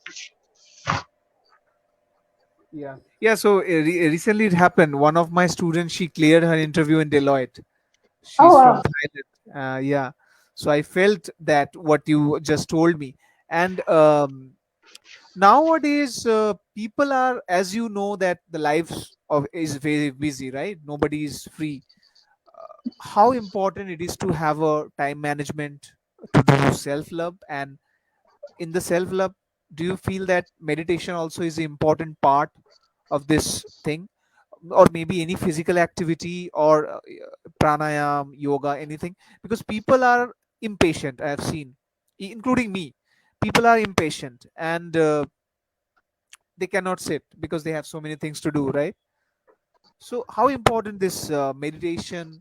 Yeah. Yeah. So recently it happened. One of my students, she cleared her interview in Deloitte. Oh She's from wow. Thailand. Yeah. So I felt that what you just told me. And nowadays, people are, as you know, that the lives of is very busy, right? Nobody is free. How important it is to have a time management to do self love, and in the self love, do you feel that meditation also is an important part of this thing, or maybe any physical activity, or pranayam, yoga, anything? Because people are impatient, I have seen, including me. People are impatient, and they cannot sit because they have so many things to do, right? So how important this meditation,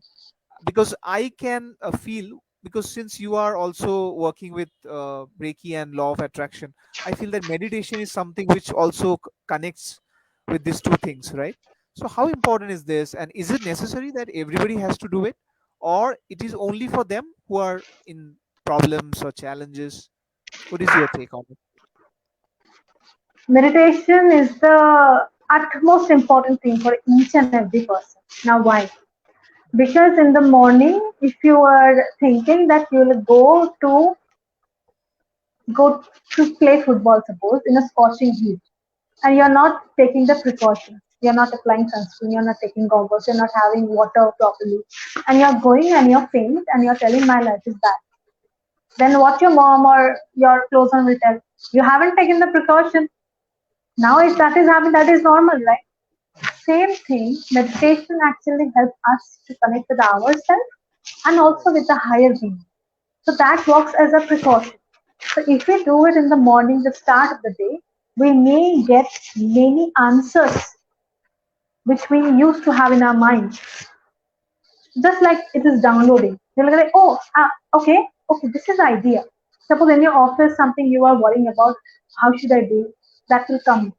because I can feel, because since you are also working with Reiki and law of attraction, I feel that meditation is something which also connects with these two things, right? So how important is this, and is it necessary that everybody has to do it, or it is only for them who are in problems or challenges? What is your take on it? Meditation is the utmost important thing for each and every person. Now, why? Because in the morning, if you are thinking that you will go to play football, suppose in a scorching heat, and you're not taking the precautions, you're not applying sunscreen, you're not taking goggles, you're not having water properly, and you're going and you're faint and you're telling my life is bad. Then what your mom or your close one will tell? You haven't taken the precaution. Now, if that is happening, that is normal, right? Same thing, meditation actually helps us to connect with ourselves and Right. also with the higher being. So that works as a precaution. So if we do it in the morning, the start of the day, we may get many answers which we used to have in our mind. Just like it is downloading. You're like, oh, okay, this is the idea. Suppose in your office something you are worrying about, how should I do? That will come.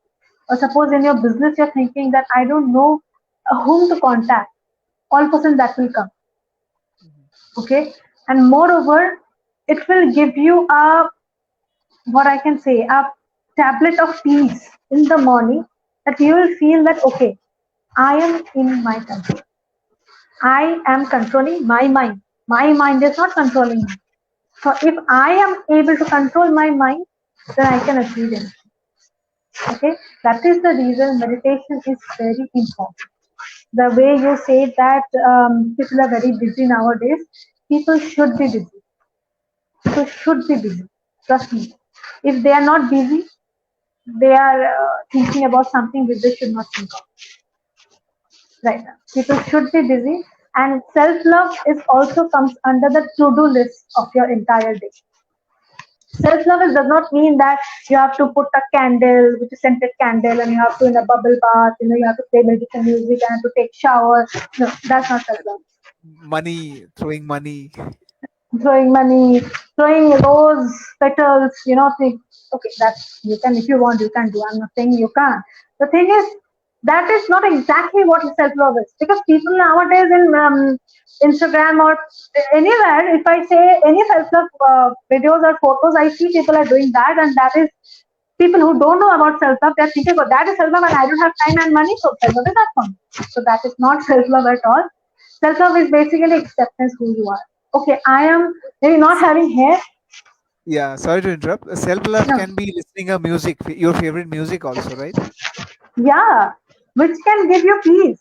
Or suppose in your business you're thinking that I don't know whom to contact. All of a sudden that will come. Mhm. Okay, and moreover, it will give you a, what I can say, a tablet of peace in the morning, that you will feel that okay, I am in my control. I am controlling my mind. My mind is not controlling me. So if I am able to control my mind, then I can achieve it. Okay, that is the reason meditation is very important. The way you say that people are very busy nowadays, people should be busy. People should be busy. Trust me. If they are not busy, they are thinking about something which they should not think of right now. People should be busy, and self-love is also comes under the to-do list of your entire day. Self-love does not mean that you have to put a candle, which is scented candle, and you have to in a bubble bath. You have to play meditation music and have to take shower. No, that's not self-love. Money, throwing money. Throwing money, throwing rose petals, think, okay, that's, you can, if you want, you can do. I'm not saying you can't. The thing is, that is not exactly what self-love is. Because people nowadays in Instagram or anywhere, if I say any self-love videos or photos, I see people are doing that, and that is people who don't know about self-love, they're thinking, oh, that is self-love and I don't have time and money, so self-love is not fun. So that is not self-love at all. Self-love is basically acceptance who you are. Okay, I am maybe not having hair. Yeah, sorry to interrupt. Self-love No. can be listening a music, your favorite music also, right? Yeah, which can give you peace.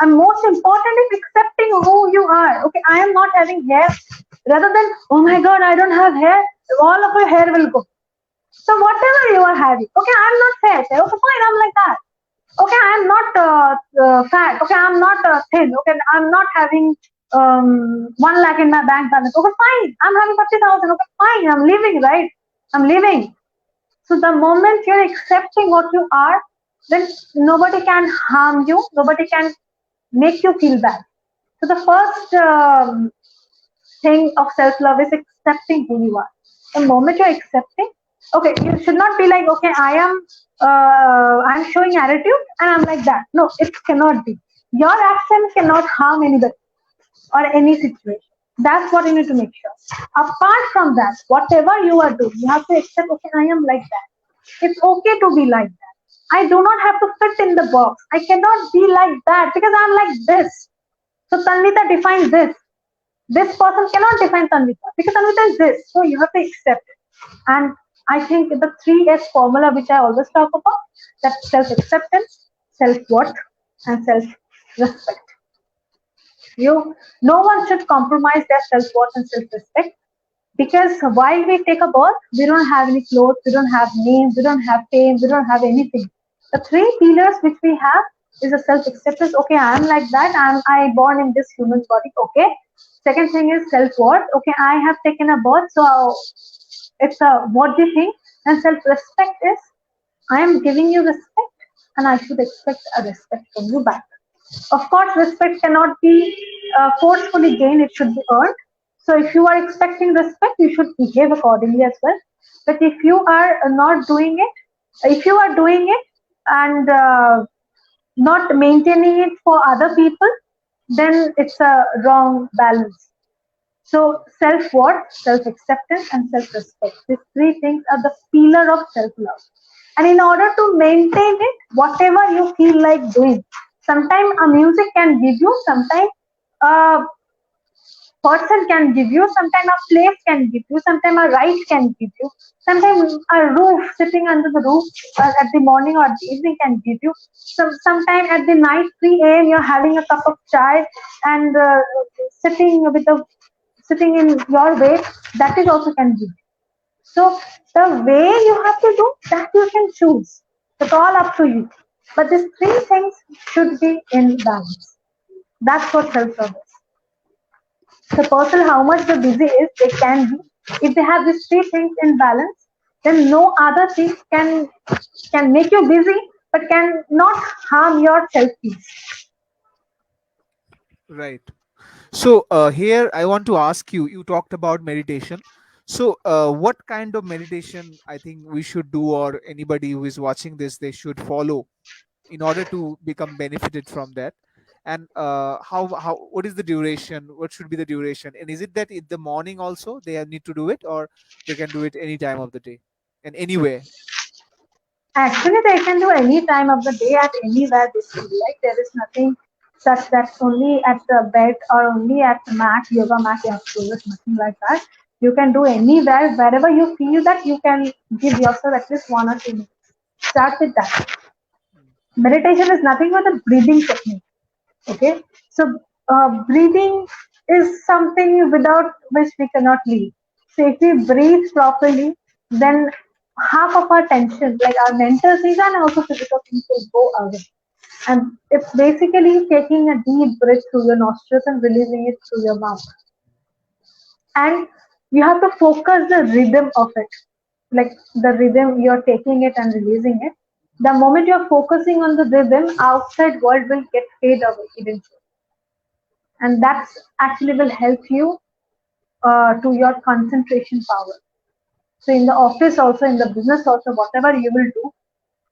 And most important is accepting who you are. Okay, I am not having hair. Rather than, oh my god, I don't have hair, all of your hair will go. So whatever you are having, okay, I'm not fat. Okay, fine, I'm like that. Okay, I'm not fat. Okay, I'm not thin. Okay, I'm not having 1 lakh in my bank balance. Okay, fine, I'm having 50,000. Okay, fine, I'm living, right? I'm living. So the moment you're accepting what you are, then nobody can harm you. Nobody can make you feel bad. So the first thing of self-love is accepting who you are. The moment you're accepting, okay, you should not be like, okay, I'm showing attitude and I'm like that. No, it cannot be. Your action cannot harm anybody or any situation. That's what you need to make sure. Apart from that, whatever you are doing, you have to accept, okay, I am like that. It's okay to be like that. I do not have to fit in the box. I cannot be like that because I'm like this. So Tanvita defines this. This person cannot define Tanvita because Tanvita is this. So you have to accept it. And I think the 3S formula, which I always talk about, that self acceptance, self worth, and self respect. No one should compromise their self worth and self respect because while we take a birth, we don't have any clothes, we don't have names, we don't have fame, we don't have anything. The three pillars which we have is a self acceptance. Okay, I am like that. I born in this human body. Okay. Second thing is self worth. Okay, I have taken a birth, so it's a what do you think? And self respect is I am giving you respect, and I should expect a respect from you back. Of course, respect cannot be forcefully gained, it should be earned. So, if you are expecting respect, you should behave accordingly as well. But if you are not doing it, if you are doing it and not maintaining it for other people, then it's a wrong balance. So, self worth, self acceptance, and self respect. These three things are the pillar of self love. And in order to maintain it, whatever you feel like doing, sometimes a music can give you, sometimes a person can give you, sometimes a place can give you, sometimes a ride can give you, sometimes a roof, sitting under the roof at the morning or the evening can give you. Sometime at the night, 3 a.m., you're having a cup of chai and sitting with the sitting in your way, that is also can give. So the way you have to do that you can choose. It's all up to you. But these three things should be in balance. That's what self-love is. The person, how much the busy is, they can be. If they have these three things in balance, then no other thing can make you busy, but can not harm your self peace. Right. So here I want to ask you. You talked about meditation. So what kind of meditation I think we should do, or anybody who is watching this, they should follow in order to become benefited from that? And how what is the duration? What should be the duration? And is it that in the morning also they need to do it, or they can do it any time of the day and anywhere? Actually, they can do any time of the day at anywhere they feel like. There is nothing such that's only at the bed or only at the mat, yoga mat, you have to do it, nothing like that. You can do anywhere, wherever you feel that you can give yourself at least 1 or 2 minutes. Start with that. Meditation is nothing but a breathing technique. Okay, so breathing is something without which we cannot live. So if we breathe properly, then half of our tension, like our mental things and also physical things, will go away. And it's basically taking a deep breath through your nostrils and releasing it through your mouth. And you have to focus the rhythm of it, like the rhythm you're taking it and releasing it. The moment you're focusing on the rhythm, outside world will get fade away eventually, and that's actually will help you to your concentration power. So in the office also, in the business also, whatever you will do,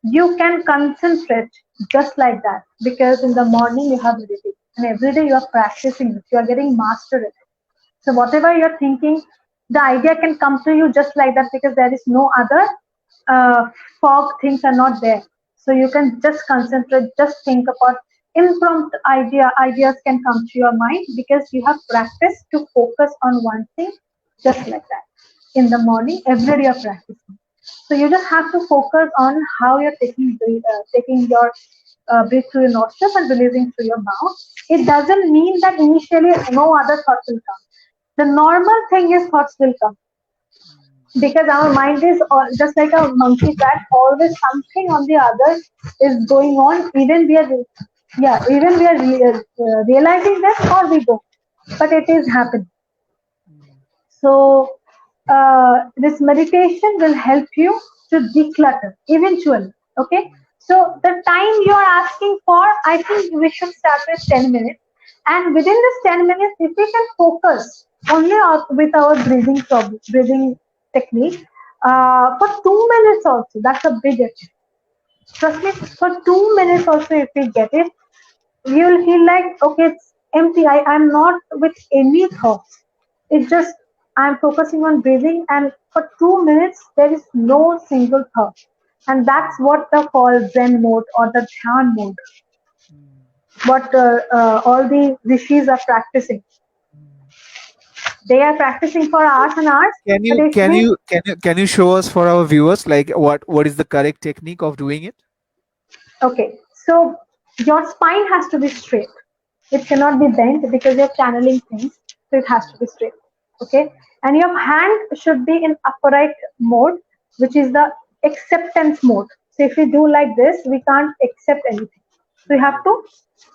you can concentrate just like that, because in the morning you have meditation and every day you are practicing it, you are getting mastered it. So whatever you're thinking, the idea can come to you just like that, because there is no other uh, fog, things are not there. So you can just concentrate, just think about impromptu ideas can come to your mind because you have practiced to focus on one thing just like that. In the morning, every day you're practicing. So you just have to focus on how you're taking your breath through your nostrils and releasing through your mouth. It doesn't mean that initially no other thoughts will come. The normal thing is thoughts will come, because our mind is just like a monkey cat, always something on the other is going on. Even we are, yeah, even we are realizing that or we don't, but it is happening. So, this meditation will help you to declutter eventually. Okay. So, the time you are asking for, I think we should start with 10 minutes. And within this 10 minutes, if we can focus only with our breathing technique for 2 minutes also, that's a big achievement. Trust me, for 2 minutes also, if we get it, you will feel like, okay, it's empty. I'm not with any thoughts. It's just I'm focusing on breathing, and for 2 minutes there is no single thought. And that's what the called Zen mode or the Dhyan mode. What all the rishis are practicing. They are practicing for hours and hours. Can But you if can we you can you can you show us for our viewers like what is the correct technique of doing it? Okay, so your spine has to be straight. It cannot be bent because you're channeling things, so it has to be straight. Okay, and your hand should be in upright mode, which is the acceptance mode. So if we do like this, we can't accept anything. So you have to,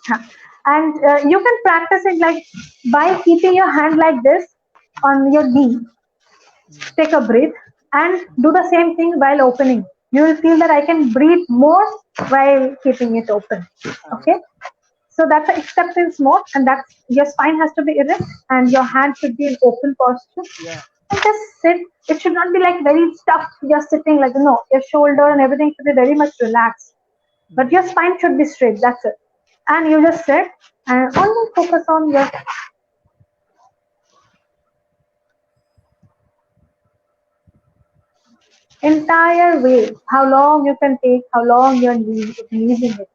ha- and you can practice it like by keeping your hand like this on your knee. Take a breath and do the same thing while opening. You will feel that I can breathe more while keeping it open. Okay, so that's the acceptance mode, and that's your spine has to be erect and your hand should be in open posture. Yeah. And just sit. It should not be like very stuffed. You're sitting like, no, your shoulder and everything should be very much relaxed, but your spine should be straight. That's it. And you just sit and only focus on your entire way. How long you can take, how long you're releasing it.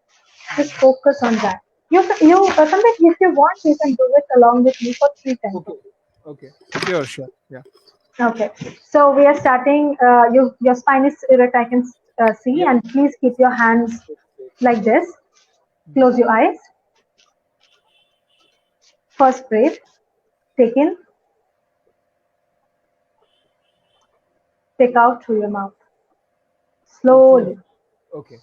Just focus on that. Sometimes if you want, you can do it along with me for 3 times. Okay. Okay. Sure. Sure. Yeah. Okay. So we are starting. Your spine is erect. I can see, Yeah. and please keep your hands like this. Close your eyes. First breath. Take in. Take out through your mouth. Oh, through. Slowly. Okay.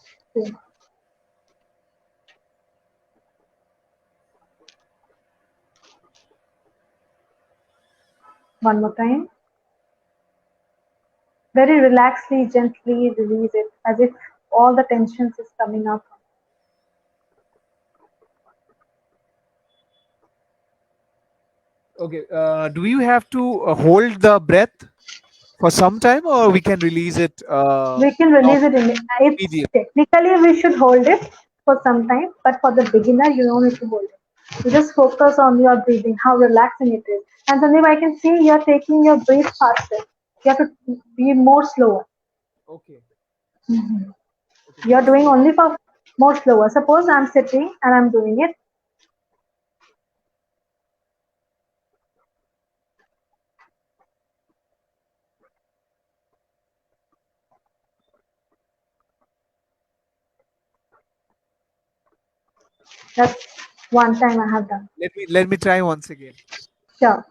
One more time. Very relaxedly, gently release it, as if all the tensions is coming out. Okay. Do you have to hold the breath for some time, or we can release it We can release it in. It's immediately? technically we should hold it for some time, but for the beginner, you don't need to hold it. You just focus on your breathing, how relaxing it is. And Sandeep, I can see you're taking your breath faster. You have to be more slower. Okay. Okay. You're More doing slow. only for more slower. Suppose I'm sitting and I'm doing it. That's one time I have done. Let me try once again. Sure.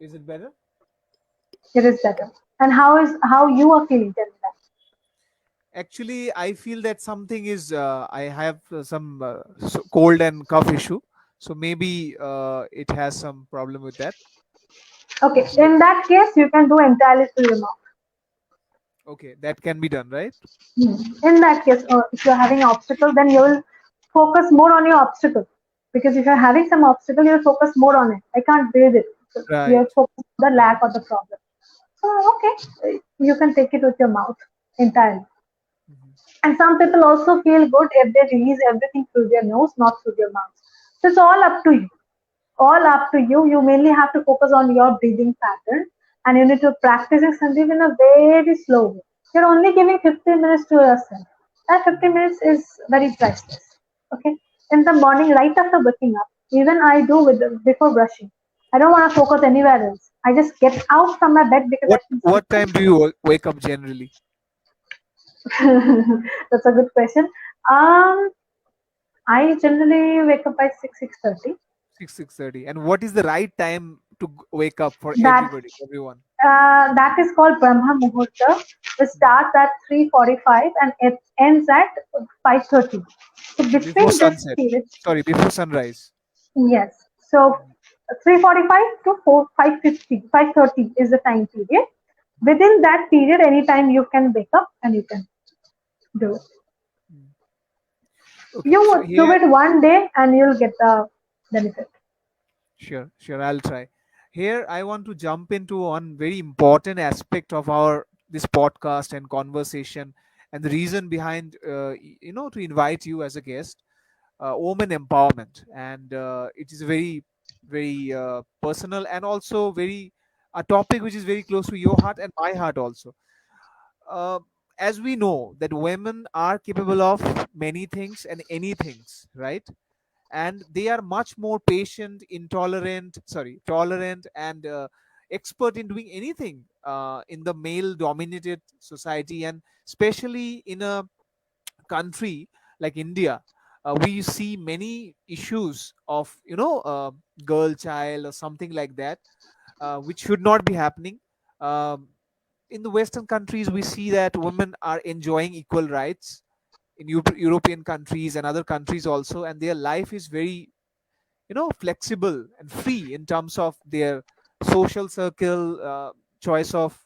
Is it better? It is better. And how you are feeling? Tell me that. Actually, I feel that something is. I have some cold and cough issue, so maybe it has some problem with that. Okay, So in that case, you can do entirely through your mouth. okay, that can be done, right? Hmm. In that case, if you're having an obstacle, then you will focus more on your obstacle. Because if you're having some obstacle, you'll focus more on it. I can't breathe it. So Right, you're focused on the right. lack or the problem. So, okay, you can take it with your mouth entirely. Mhm. And some people also feel good if they release everything through their nose, not through their mouth. So it's all up to you. All up to you. You mainly have to focus on your breathing pattern and you need to practice it Sandeep in a very slow way. You're only giving 15 minutes to yourself. That 15 Mhm. minutes is very priceless. Okay. In the morning, right after waking up, even I do with before brushing. I don't want to focus anywhere else. I just get out from my bed because I feel What sleepy. time do you wake up generally? That's a good question. Um, I generally wake up by 6:30. 6:30. And what is the right time to wake up for That everybody, everyone? that is called Brahma Muhurta. It Mhm. starts at 3:45 and it ends at 5:30. So So before between this sunset. period, Sorry, before sunrise. yes. So 3:45 to 5:50, 5:30 is the time period. Within that period, anytime you can wake up and you can do it. Mm. Okay, You so would do here, it one day and you'll get the benefit. sure, sure, I'll try. Here, I want to jump into one very important aspect of our this podcast and conversation, and the reason behind, to invite you as a guest, woman empowerment, and it is a very, very personal and also very a topic which is very close to your heart and my heart also. Uh, as we know that women are capable of many things and any things, right? And they are much more patient, tolerant and expert in doing anything in the male dominated society, and especially in a country like India. We see many issues of girl child or something like that, which should not be happening. um, in the western countries we see that women are enjoying equal rights in European countries and other countries also, and their life is very flexible and free in terms of their social circle, choice of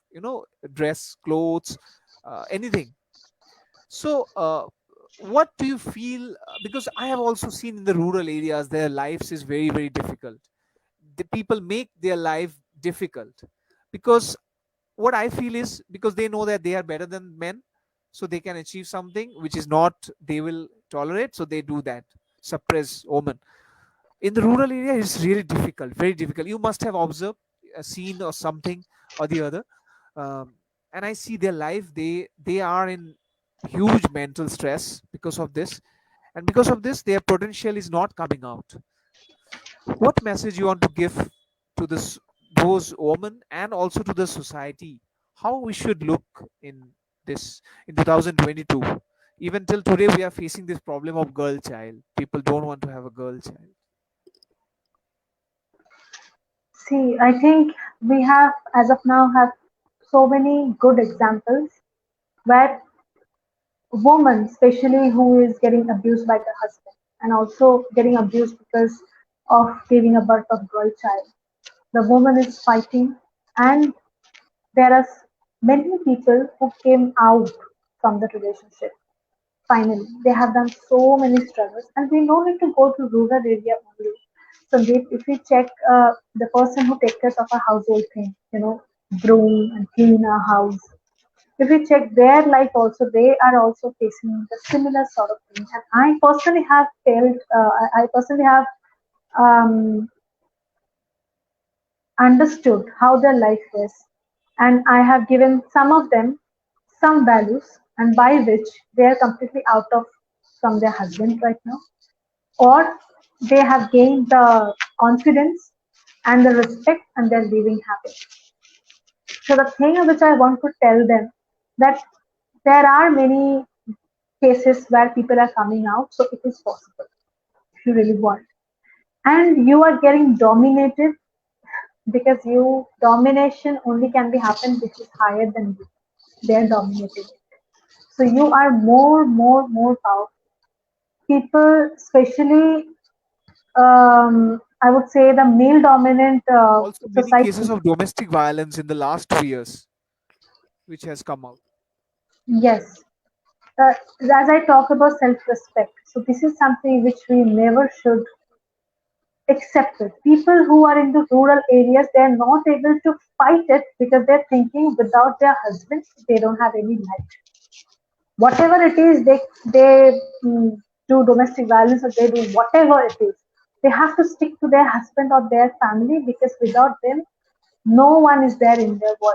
dress, clothes, anything. So what do you feel, because I have also seen in the rural areas their lives is very, very difficult. The people make their life difficult because what I feel is because they know that they are better than men, so they can achieve something which is not they will tolerate, so they do that, suppress women. In the rural area, it's really difficult, very difficult. You must have observed a scene or something or the other, and I see their life. They are in huge mental stress because of this, and because of this, their potential is not coming out. What message you want to give to this those women and also to the society, how we should look in this in 2022? Even till today we are facing this problem of girl child. People don't want to have a girl child. See, I think we have, as of now, have so many good examples where woman, especially who is getting abused by the husband and also getting abused because of giving a birth of girl child. The woman is fighting, and there are many people who came out from the relationship. Finally, they have done so many struggles, and we don't need to go to rural area only. So, if we check the person who takes care of a household thing, broom and clean a house, if we check their life also, they are also facing the similar sort of thing. And I personally have felt, I personally have um, understood how their life is, and I have given some of them some values, and by which they are completely out of from their husband right now, or they have gained the confidence and the respect, and they're living happy. So the thing which I want to tell them that there are many cases where people are coming out, so it is possible if you really want. And you are getting dominated because you domination only can be happened which is higher than you. They're dominating. So you are more powerful. People, especially, I would say the male dominant Also, many cases society. of domestic violence in the last 2 years, which has come out. Yes, as I talk about self-respect. So this is something which we never should accept it. People who are in the rural areas, they are not able to fight it because they're thinking without their husbands, they don't have any life. Whatever it is, they do domestic violence or they do whatever it is. They have to stick to their husband or their family because without them, no one is there in their world.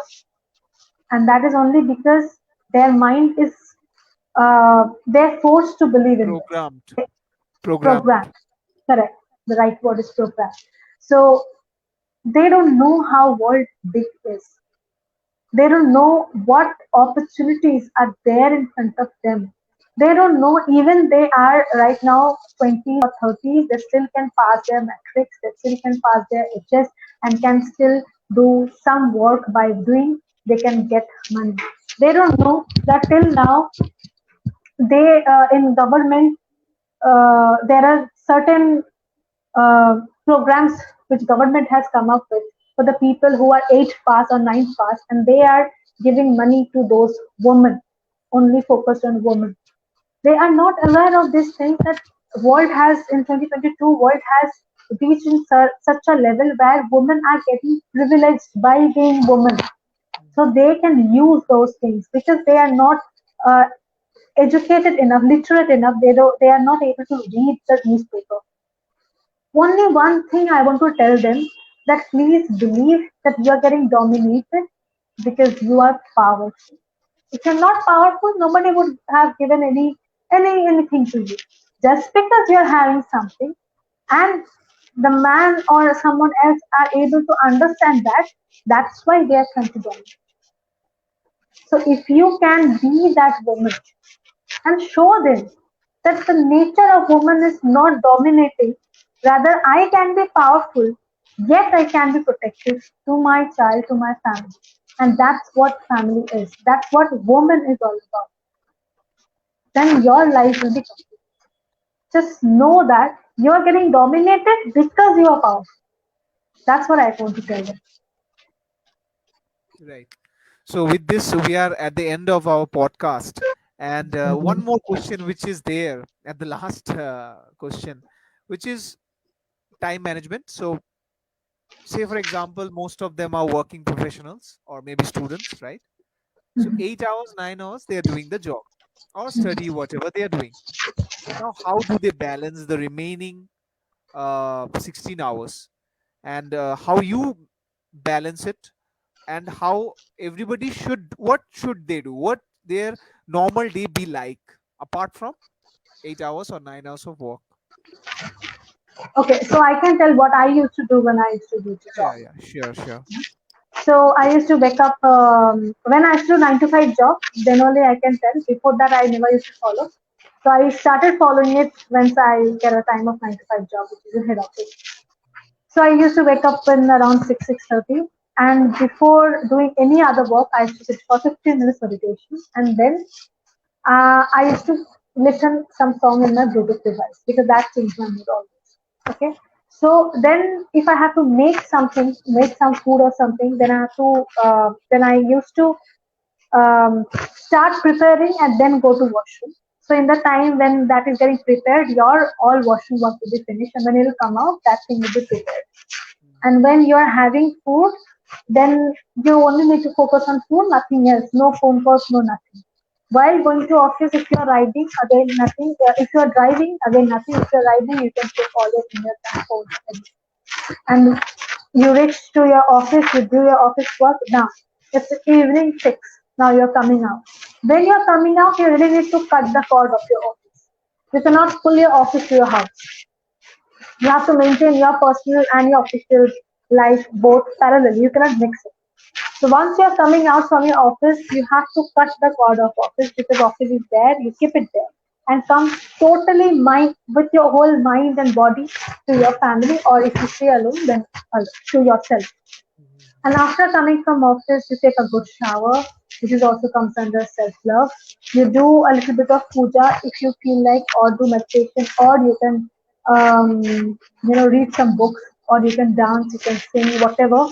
And that is only because their mind is they're forced to believe in Programmed. this. Programmed. Programmed. Correct. The right word is programmed. So they don't know how world big is. They don't know what opportunities are there in front of them. They don't know even they are right now 20s or 30s, they still can pass their metrics, they still can pass their HS and can still do some work by doing, they can get money. They don't know that till now they in government there are certain programs which government has come up with for the people who are 8th pass or 9th pass and they are giving money to those women only focused on women. They are not aware of this thing that world has in 2022 world has reached in such a level where women are getting privileged by being women, so they can use those things because they are not uh, educated enough, literate enough. They are not able to read the newspaper. Only one thing I want to tell them, that please believe that you are getting dominated because you are powerful. If you're not powerful, nobody would have given anything to you. Just because you're having something and the man or someone else are able to understand that, that's why they are considering. So if you can be that woman and show them that the nature of woman is not dominating, rather I can be powerful, yet I can be protective to my child, to my family. And that's what family is. That's what woman is all about. Then your life will be complete. Just know that you are getting dominated because you are powerful. That's what I want to tell them. Right. So, with this, we are at the end of our podcast. And one more question, which is there at the last question, which is time management. So, say, for example, most of them are working professionals or maybe students, right? So, 8 hours, 9 hours, they are doing the job or study, whatever they are doing. Now, how do they balance the remaining 16 hours? And how you balance it, and how everybody should, what should they do, what their normal day be like apart from 8 hours or 9 hours of work? Okay, so I can tell what I used to do when I used to do the Yeah, job. yeah, sure, sure. So I used to wake up when I used to do 9 to 5 job. Then only I can tell. Before that, I never used to follow. So I started following it once I get a time of 9 to 5 job, which is in head office. So I used to wake up in around 6:30, and before doing any other work, I used to sit for 15 minutes meditation, and then I used to listen some song in my Bluetooth device because that changed my mood always. Okay. So then, if I have to make something, make some food or something, then I have to. Then I used to start preparing and then go to washroom. So in the time when that is getting prepared, your all washroom work will be finished, and when it will come out, that thing will be prepared. And when you are having food, then you only need to focus on food, nothing else. No phone calls, no nothing. While going to office, if you are riding, again nothing. If you are driving, again nothing. If you are riding, you can take all your emails and phone. And you reach to your office, you do your office work. Now it's evening 6. Now you're coming out. When you're coming out, you really need to cut the cord of your office. You cannot pull your office to your house. You have to maintain your personal and your official life both parallel. You cannot mix it. So once you're coming out from your office, you have to cut the cord of office because office is there. You keep it there, and come totally mind with your whole mind and body to your family, or if you stay alone, then to yourself. And after coming from office, you take a good shower, which is also comes under self-love. You do a little bit of puja if you feel like, or do meditation, or you can, read some books, or you can dance, you can sing, whatever.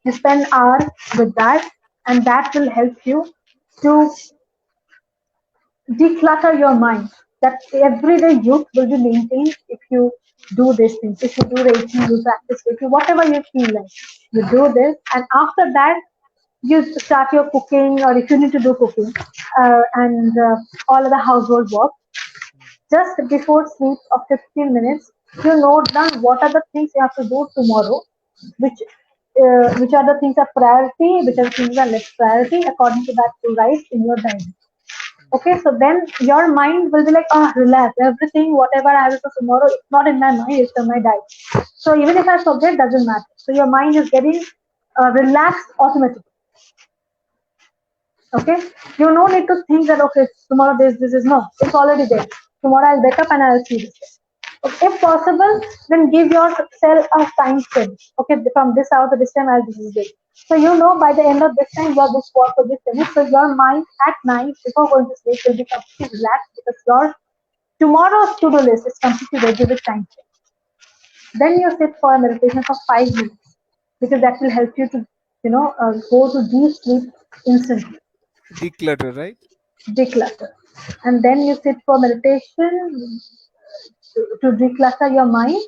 You spend hours with that, and that will help you to declutter your mind. That everyday youth will be maintained if you do these things. If you do Reiki, you practice Reiki, whatever you feel like, you do this, and after that, you start your cooking, or if you need to do cooking, and all of the household work. Just before sleep of 15 minutes, you note down what are the things you have to do tomorrow, which are the things are priority, which are the things are less priority. According to that, you write in your diary. Okay, so then your mind will be like, oh, relax. Everything, whatever I have for tomorrow, it's not in my mind, it's in my diary. So even if I forget, doesn't matter. So your mind is getting relaxed automatically. Okay, you no need to think that okay, tomorrow this is no, it's already there. Tomorrow I'll wake up and I'll see this. Okay, if possible, then give yourself a time frame. Okay, from this hour to this time I'll do this. So you know by the end of this time your this work will be finished. So your mind at night before going to sleep will be completely relaxed because your tomorrow's to-do list is completely ready with time frame. Then you sit for a meditation for 5 minutes because that will help you to go to deep sleep instantly. Declutter, right? Declutter. And then you sit for meditation to declutter your mind,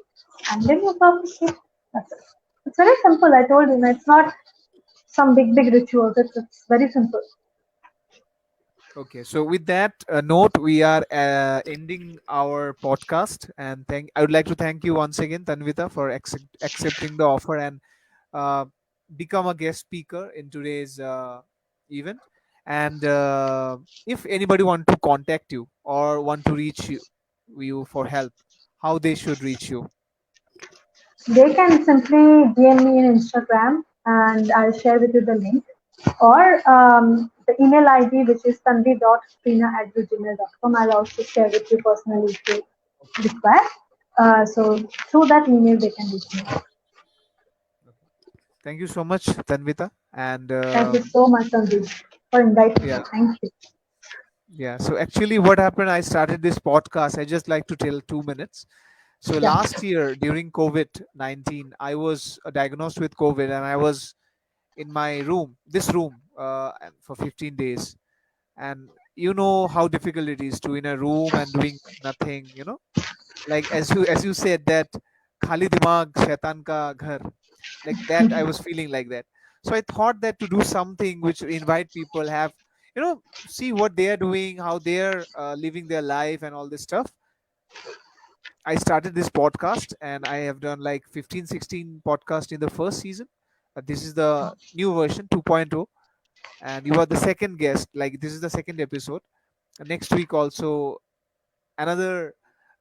and then you probably sleep. That's it. It's very simple. I told you, it's not some big rituals. It's very simple. Okay, so with that note, we are ending our podcast, and thank. I would like to thank you once again, Tanvita, for accepting the offer and uh, become a guest speaker in today's event. And if anybody want to contact you or want to reach you for help, how they should reach you? They can simply DM me in Instagram, and I'll share with you the link. Or the email ID, which is tanvi.trina@gmail.com. I'll also share with you personally if you require. So through that email, they can reach me. Okay. Thank you so much, Tanvita, and Thank you so much, Sandeep, for inviting yeah. me. Thank you. Yeah, so actually, what happened? I started this podcast. I just like to tell 2 minutes. So Yeah. last year during COVID-19, I was diagnosed with COVID, and I was in my room, this room, and for 15 days. And you know how difficult it is to in a room and doing nothing. Like as you said that, "Khali dimag shaitan ka ghar." Like that, I was feeling like that. So I thought that to do something which invite people, have see what they are doing, how they're living their life and all this stuff. I started this podcast, and I have done like 15, 16 podcast in the first season. This is the new version 2.0, and you are the second guest. Like this is the second episode. Next week also another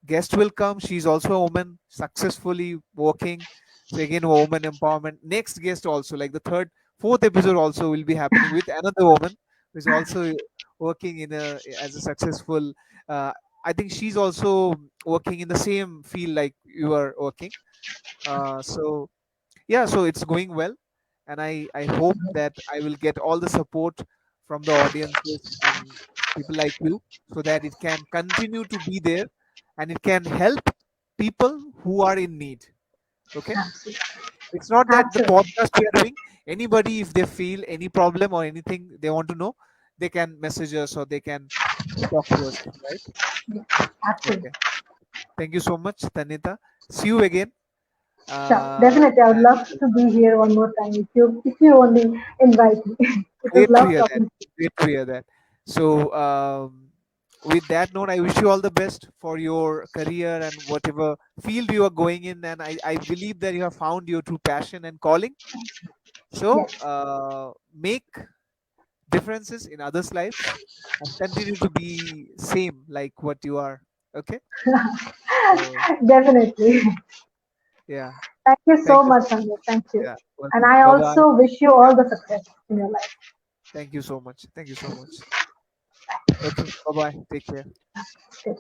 guest will come. She's also a woman, successfully working. So again, woman empowerment. Next guest also, like the third, fourth episode also will be happening with another woman who's also working in a as a successful. Uh, I think she's also working in the same field like you are working. So yeah, so it's going well, and I hope that I will get all the support from the audiences and people like you, so that it can continue to be there, and it can help people who are in need. Okay, Absolutely. it's not that the Absolutely. podcast we are doing, anybody if they feel any problem or anything they want to know, they can message us or they can talk to us, right? Yeah, absolutely. Okay, thank you so much, Tanita. See you again. Sure. uh, Definitely. I would love and to be here one more time if you only invite me. It was Great to love hear that. talking to you. Great to hear that. So, with that note, I wish you all the best for your career and whatever field you are going in. And I believe that you have found your true passion and calling. So, Yes. make differences in others' lives and continue to be same like what you are. Okay. So, Definitely. yeah. Thank you Thank so you. much, Sanjay. Thank you. Yeah. And Welcome. I Bye bye. also wish you Yeah. all the success in your life. Thank you so much. Thank you so much. Okay. Bye bye. Take care. Bye.